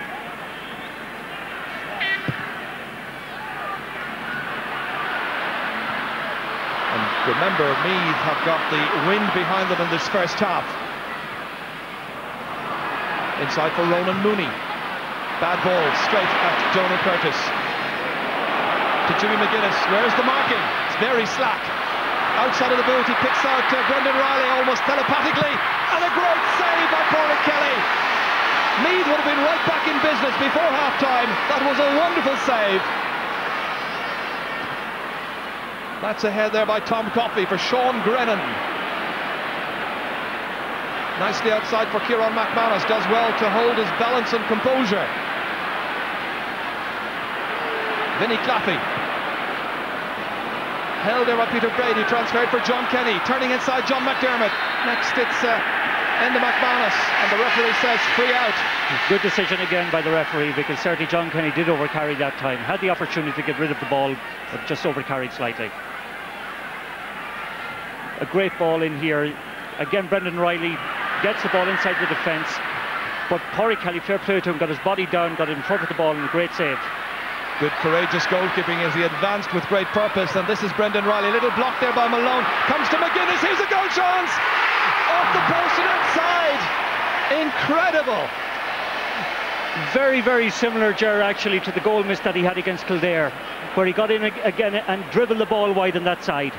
And remember, Meath have got the wind behind them in this first half. Inside for Ronan Mooney. Bad ball straight at Donal Curtis. To Jimmy McGuinness. Where's the marking? It's very slack. Outside of the boot, he picks out Brendan Riley almost telepathically, and a great save by Padraig Kelly. Meath would have been right back in business before half-time. That was a wonderful save. That's a head there by Tom Coffey for Sean Grennan. Nicely outside for Kieran McManus, does well to hold his balance and composure. Vinnie Claffey. Held there by Peter Brady, transferred for John Kenny, turning inside John McDermott. Next it's Enda McManus, and the referee says free out. Good decision again by the referee, because certainly John Kenny did overcarry that time. Had the opportunity to get rid of the ball, but just overcarried slightly. A great ball in here. Again, Brendan Riley gets the ball inside the defence, but Padraig Kelly, fair play to him, got his body down, got in front of the ball, and a great save. Good courageous goalkeeping as he advanced with great purpose, and this is Brendan Riley. Little block there by Malone, comes to McGuinness, here's a goal chance! Off the post and outside! Incredible! Very, very similar, Ger, actually, to the goal miss that he had against Kildare, where he got in again and dribbled the ball wide on that side.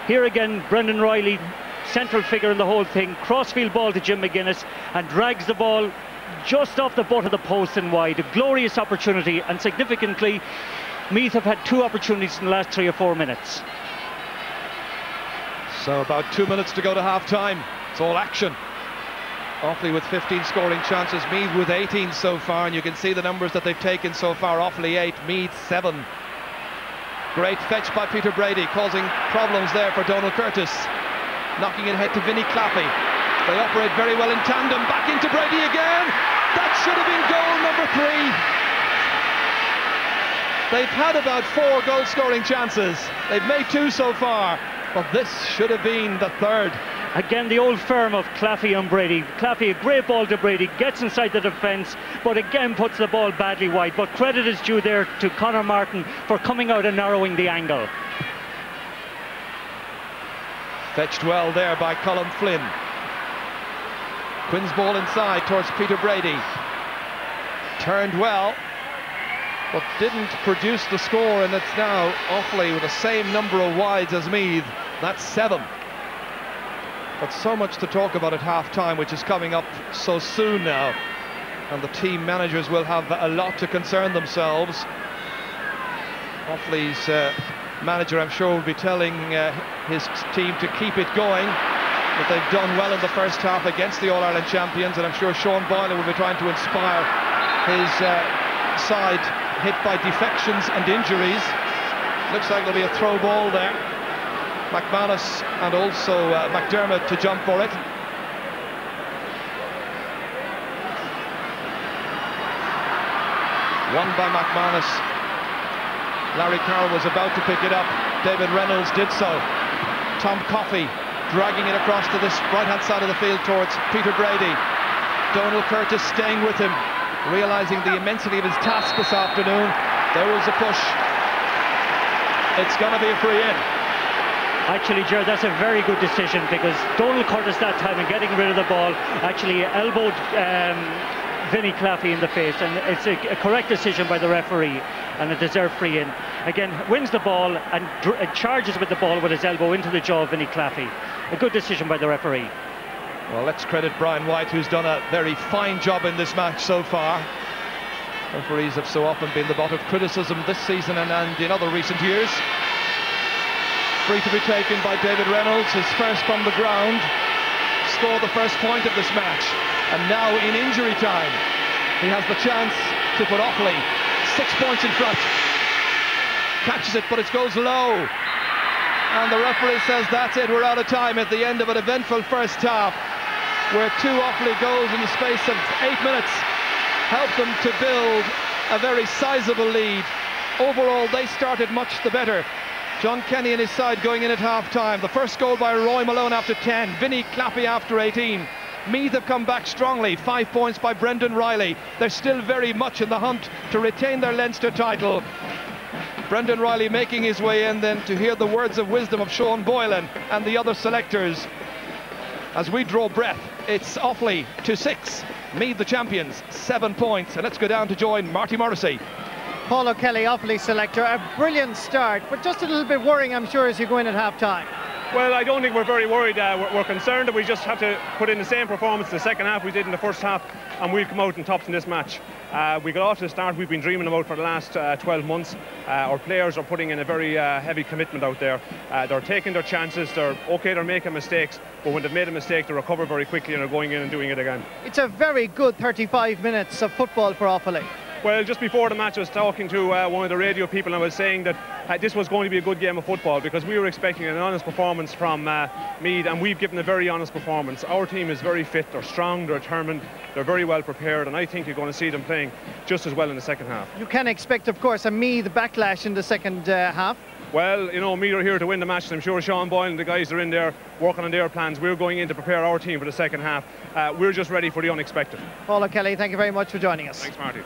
Here again, Brendan Riley, central figure in the whole thing, crossfield ball to Jim McGuinness, and drags the ball just off the butt of the post and wide. A glorious opportunity, and significantly, Meath have had 2 opportunities in the last 3 or 4 minutes. So about 2 minutes to go to half-time. It's all action. Offaly with 15 scoring chances, Meath with 18 so far, and you can see the numbers that they've taken so far. Offaly 8, Meath 7. Great fetch by Peter Brady, causing problems there for Donal Curtis. Knocking it head to Vinnie Claffey. They operate very well in tandem. Back into Brady again. That should have been goal number 3. They've had about 4 goal-scoring chances. They've made 2 so far, but this should have been the 3rd. Again, the old firm of Claffey and Brady. Claffey, a great ball to Brady, gets inside the defence, but again puts the ball badly wide. But credit is due there to Conor Martin for coming out and narrowing the angle. Fetched well there by Colin Flynn. Quinn's ball inside towards Peter Brady. Turned well, but didn't produce the score, and it's now Offaly with the same number of wides as Meath. That's 7. But so much to talk about at half-time, which is coming up so soon now. And the team managers will have a lot to concern themselves. Offaly's manager, I'm sure, will be telling his team to keep it going. That they've done well in the first half against the All-Ireland champions, and I'm sure Sean Boylan will be trying to inspire his side hit by defections and injuries. Looks like there'll be a throw ball there. McManus and also McDermott to jump for it. Won by McManus. Larry Carroll was about to pick it up. David Reynolds did so. Tom Coffey dragging it across to this right-hand side of the field towards Peter Brady. Donal Curtis staying with him, realising the immensity of his task this afternoon. There was a push. It's going to be a free in. Actually, Ger, that's a very good decision, because Donal Curtis that time in getting rid of the ball actually elbowed Vinnie Claffey in the face, and it's a correct decision by the referee, and a deserved free in. Again, wins the ball and charges with the ball with his elbow into the jaw of Vinnie Claffey. A good decision by the referee. Well, let's credit Brian White, who's done a very fine job in this match so far. Referees have so often been the butt of criticism this season and in other recent years. Free to be taken by David Reynolds, his first from the ground. Scored the first point of this match. And now in injury time, he has the chance to put Offaly 6 points in front. Catches it, but it goes low. And the referee says that's it, we're out of time at the end of an eventful first half, where 2 Offaly goals in the space of 8 minutes helped them to build a very sizable lead. Overall, they started much the better. John Kenny and his side going in at half-time. The first goal by Roy Malone after 10, Vinnie Claffey after 18. Meath have come back strongly, 5 points by Brendan Riley. They're still very much in the hunt to retain their Leinster title. Brendan Riley making his way in then to hear the words of wisdom of Sean Boylan and the other selectors. As we draw breath, it's Offaly to 6, Meath the champions, 7 points. And let's go down to join Marty Morrissey. Paul O'Kelly, Offaly selector, a brilliant start, but just a little bit worrying, I'm sure, as you go in at half-time. Well, I don't think we're very worried. We're concerned that we just have to put in the same performance in the second half we did in the first half, and we'll come out in tops in this match. We got off to the start we've been dreaming about for the last 12 months. Our players are putting in a very heavy commitment out there. They're taking their chances. They're making mistakes, but when they've made a mistake, they recover very quickly and are going in and doing it again. It's a very good 35 minutes of football for Offaly. Well, just before the match I was talking to one of the radio people, and I was saying that this was going to be a good game of football, because we were expecting an honest performance from Meath, and we've given a very honest performance. Our team is very fit, they're strong, they're determined, they're very well prepared, and I think you're going to see them playing just as well in the second half. You can expect, of course, a Meath backlash in the second half. Well, you know, Meath are here to win the match, and I'm sure Sean Boyle and the guys are in there working on their plans. We're going in to prepare our team for the second half. We're just ready for the unexpected. Paul O'Kelly, thank you very much for joining us. Thanks, Marty.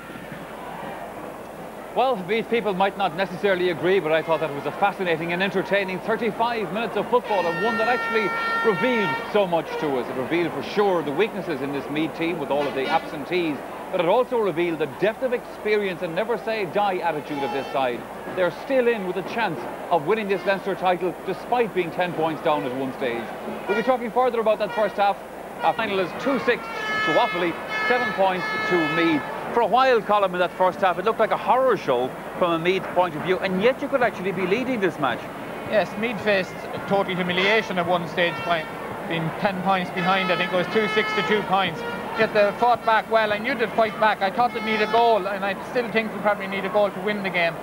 Well, these people might not necessarily agree, but I thought that was a fascinating and entertaining 35 minutes of football, and one that actually revealed so much to us. It revealed for sure the weaknesses in this Meath team with all of the absentees, but it also revealed the depth of experience and never say die attitude of this side. They're still in with a chance of winning this Leinster title despite being 10 points down at one stage. We'll be talking further about that first half. Our final is 2-6 to Offaly, 7 points to Meath. For a while, Colin, in that first half, it looked like a horror show from a Meath point of view, and yet you could actually be leading this match. Yes, Meath faced total humiliation at one stage, being 10 points behind. I think it was 2-6 to 2 points. Yet they fought back well, and you did fight back. I thought they'd need a goal, and I still think they probably need a goal to win the game.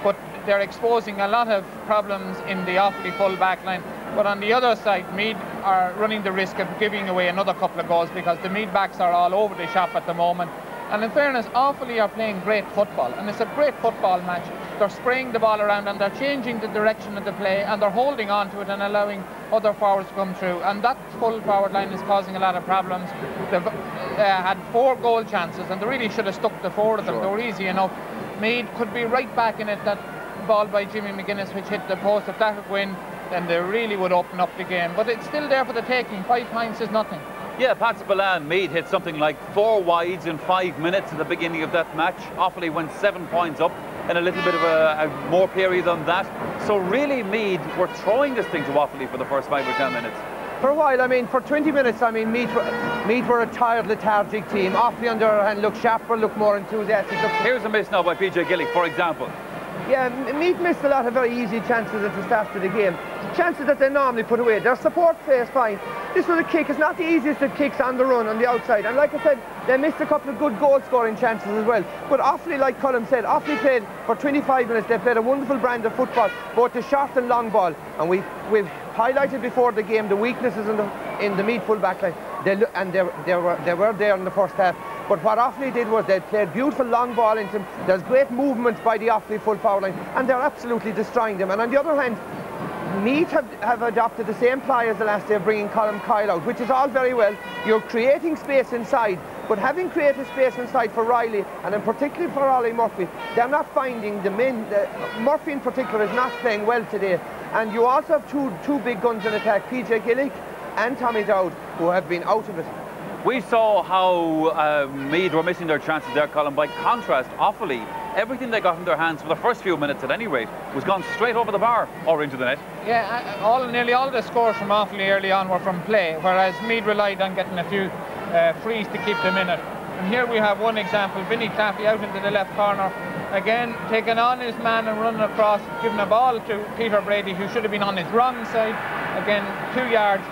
But they're exposing a lot of problems in the Offaly full back line. But on the other side, Meath are running the risk of giving away another couple of goals, because the Meath backs are all over the shop at the moment. And in fairness, Offaly are playing great football, and it's a great football match. They're spraying the ball around, and they're changing the direction of the play, and they're holding on to it and allowing other forwards to come through. And that full forward line is causing a lot of problems. They've had 4 goal chances, and they really should have stuck to 4 of them. They were easy enough. Meath could be right back in it. That ball by Jimmy McGuinness, which hit the post, if that would win, then they really would open up the game. But it's still there for the taking. 5 points is nothing. Yeah, Pat Spillane, Meath hit something like 4 wides in 5 minutes at the beginning of that match. Offaly went 7 points up in a little bit of a more period than that. So really, Meath were throwing this thing to Offaly for the first 5 or 10 minutes. For a while, I mean, for 20 minutes, I mean, Meath were a tired, lethargic team. Offaly, on the other hand, looked sharper, looked more enthusiastic. Here's a miss now by PJ Gillick, for example. Yeah, Meath missed a lot of very easy chances at the start of the game. Chances that they normally put away. Their support play is fine. This was a kick. It's not the easiest of kicks on the run, on the outside. And like I said, they missed a couple of good goal-scoring chances as well. But Offaly, like Colm said, Offaly played for 25 minutes. They played a wonderful brand of football, both the short and long ball. And we've highlighted before the game the weaknesses in the Meath full back line. They were there in the first half. But what Offaly did was they played beautiful long ball into them. There's great movement by the Offaly full forward line, and they're absolutely destroying them. And on the other hand, Meath have adopted the same ply as the last day, bringing Colm Kyle out, which is all very well. You're creating space inside, but having created space inside for Riley, and in particular for Ollie Murphy, they're not finding the men. Murphy in particular is not playing well today. And you also have two big guns in attack, PJ Gillick and Tommy Dowd, who have been out of it. We saw how Meath were missing their chances there, Colm. By contrast, Offaly, everything they got in their hands for the first few minutes at any rate was gone straight over the bar or into the net. Yeah, nearly all the scores from Offaly early on were from play, whereas Meath relied on getting a few frees to keep them in it. And here we have one example, Vinny Claffey out into the left corner, again taking on his man and running across, giving a ball to Peter Brady, who should have been on his wrong side, again 2 yards.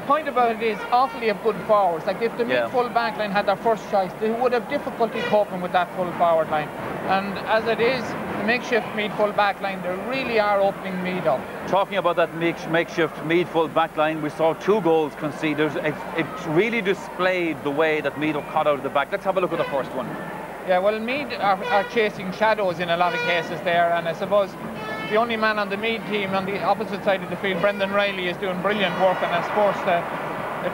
Point about it is Offaly have good forwards. Like if the Meath full back line had their first choice, they would have difficulty coping with that full forward line. And as it is, the makeshift Meath full back line, they really are opening Meath up. Talking about that makeshift Meath full back line, we saw 2 goals conceded. It really displayed the way that Meath are caught out of the back. Let's have a look at the first one. Yeah, well, Meath are chasing shadows in a lot of cases there, and I suppose the only man on the Meath team on the opposite side of the field, Brendan Riley, is doing brilliant work and has forced a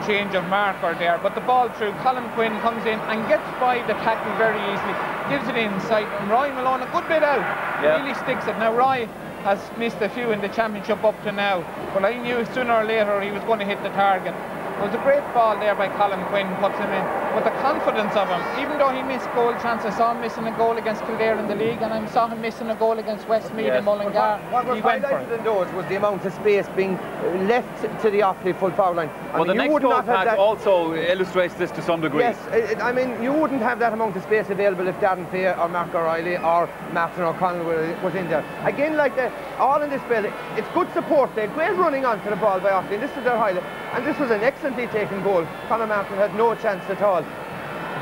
change of marker there. But the ball through, Colm Quinn comes in and gets by the tackle very easily, gives it inside, and Roy Malone a good bit out, really sticks it. Now Roy has missed a few in the championship up to now, but I knew sooner or later he was going to hit the target. It was a great ball there by Colm Quinn, puts him in. But the confidence of him, even though he missed goal chances, I saw him missing a goal against Kildare in the league, and I saw him missing a goal against Westmeath in Mullingar. What was highlighted in those was the amount of space being left to the Offaly full forward line. Well, the next goal pass also illustrates this to some degree. Yes, I mean, you wouldn't have that amount of space available if Darren Fay or Mark O'Reilly or Martin O'Connell was in there. Again, like all in this spell, it's good support. They're great running onto the ball by Offaly, and this is their highlight. And this was an excellently taken goal. Conor Martin had no chance at all.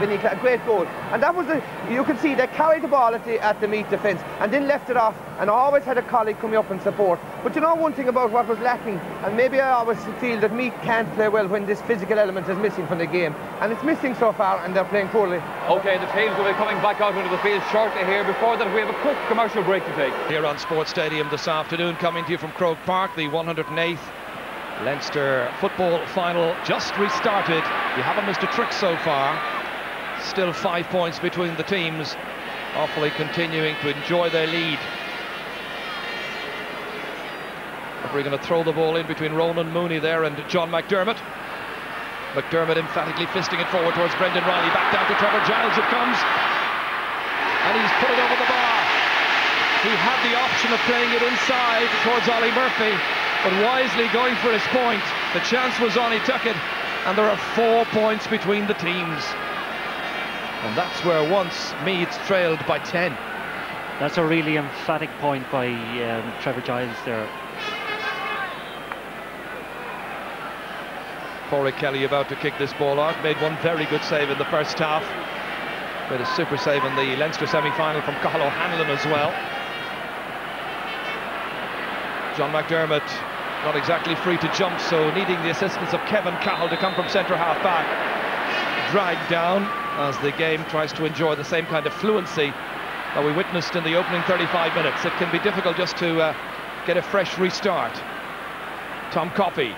A great goal, and that was you could see they carried the ball at the Meath defence and then left it off, and always had a colleague coming up and support. But you know one thing about what was lacking, and maybe I always feel that Meath can't play well when this physical element is missing from the game, and it's missing so far, and they're playing poorly. Okay, the teams will be coming back out into the field shortly here. Before that, we have a quick commercial break to take. Here on Sports Stadium this afternoon, coming to you from Croke Park, the 108th Leinster football final just restarted. You haven't missed a trick so far. Still 5 points between the teams. Offaly continuing to enjoy their lead. We're going to throw the ball in between Ronan Mooney there and John McDermott. McDermott emphatically fisting it forward towards Brendan Riley. Back down to Trevor Giles it comes. And he's put it over the bar. He had the option of playing it inside towards Ollie Murphy, but wisely going for his point. The chance was on, he took it, and there are 4 points between the teams. And that's where once Meath trailed by 10. That's a really emphatic point by Trevor Giles there. Corey Kelly about to kick this ball out. Made one very good save in the first half. Made a super save in the Leinster semi-final from Cathal O'Hanlon as well. John McDermott not exactly free to jump, so needing the assistance of Kevin Cahill to come from centre half back. Dragged down as the game tries to enjoy the same kind of fluency that we witnessed in the opening 35 minutes. It can be difficult just to get a fresh restart. Tom Coffey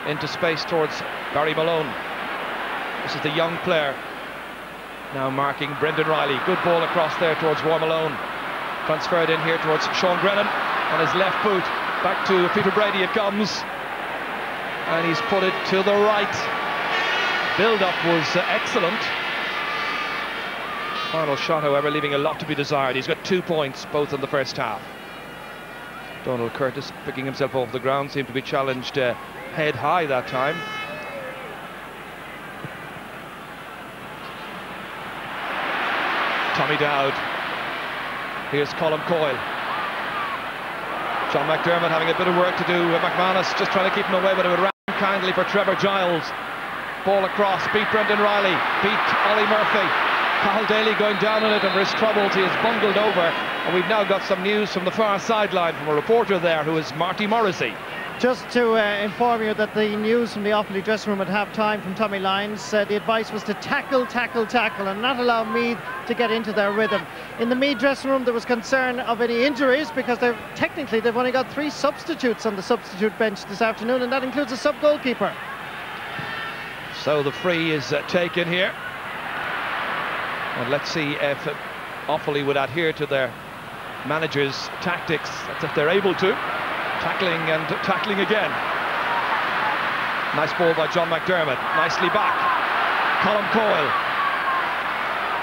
into space towards Barry Malone. This is the young player now marking Brendan Riley. Good ball across there towards Roy Malone. Transferred in here towards Sean Grennan on his left boot. Back to Peter Brady it comes, and he's put it to the right. Build-up was excellent. Final shot, however, leaving a lot to be desired. He's got 2 points, both in the first half. Donald Curtis picking himself off the ground, seemed to be challenged head high that time. Tommy Dowd. Here's Colm Coyle. John McDermott having a bit of work to do. McManus just trying to keep him away, but it would ran kindly for Trevor Giles. Ball across, beat Brendan Riley, beat Ollie Murphy. Cathal Daly going down on it, and for his troubles he is bungled over. And we've now got some news from the far sideline from a reporter there who is Marty Morrissey. Just to inform you that the news from the Offaly dressing room at half-time from Tommy Lyons, the advice was to tackle, and not allow Meath to get into their rhythm. In the Meath dressing room there was concern of any injuries, because they've only got 3 substitutes on the substitute bench this afternoon, and that includes a sub-goalkeeper. So the free is taken here. And let's see if Offaly would adhere to their manager's tactics. That's if they're able to. Tackling and tackling again. Nice ball by John McDermott. Nicely back. Colm Coyle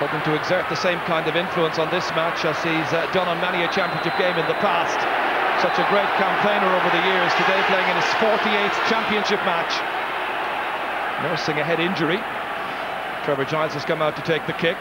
hoping to exert the same kind of influence on this match as he's done on many a championship game in the past. Such a great campaigner over the years. Today playing in his 48th championship match. Nursing a head injury. Trevor Giles has come out to take the kick.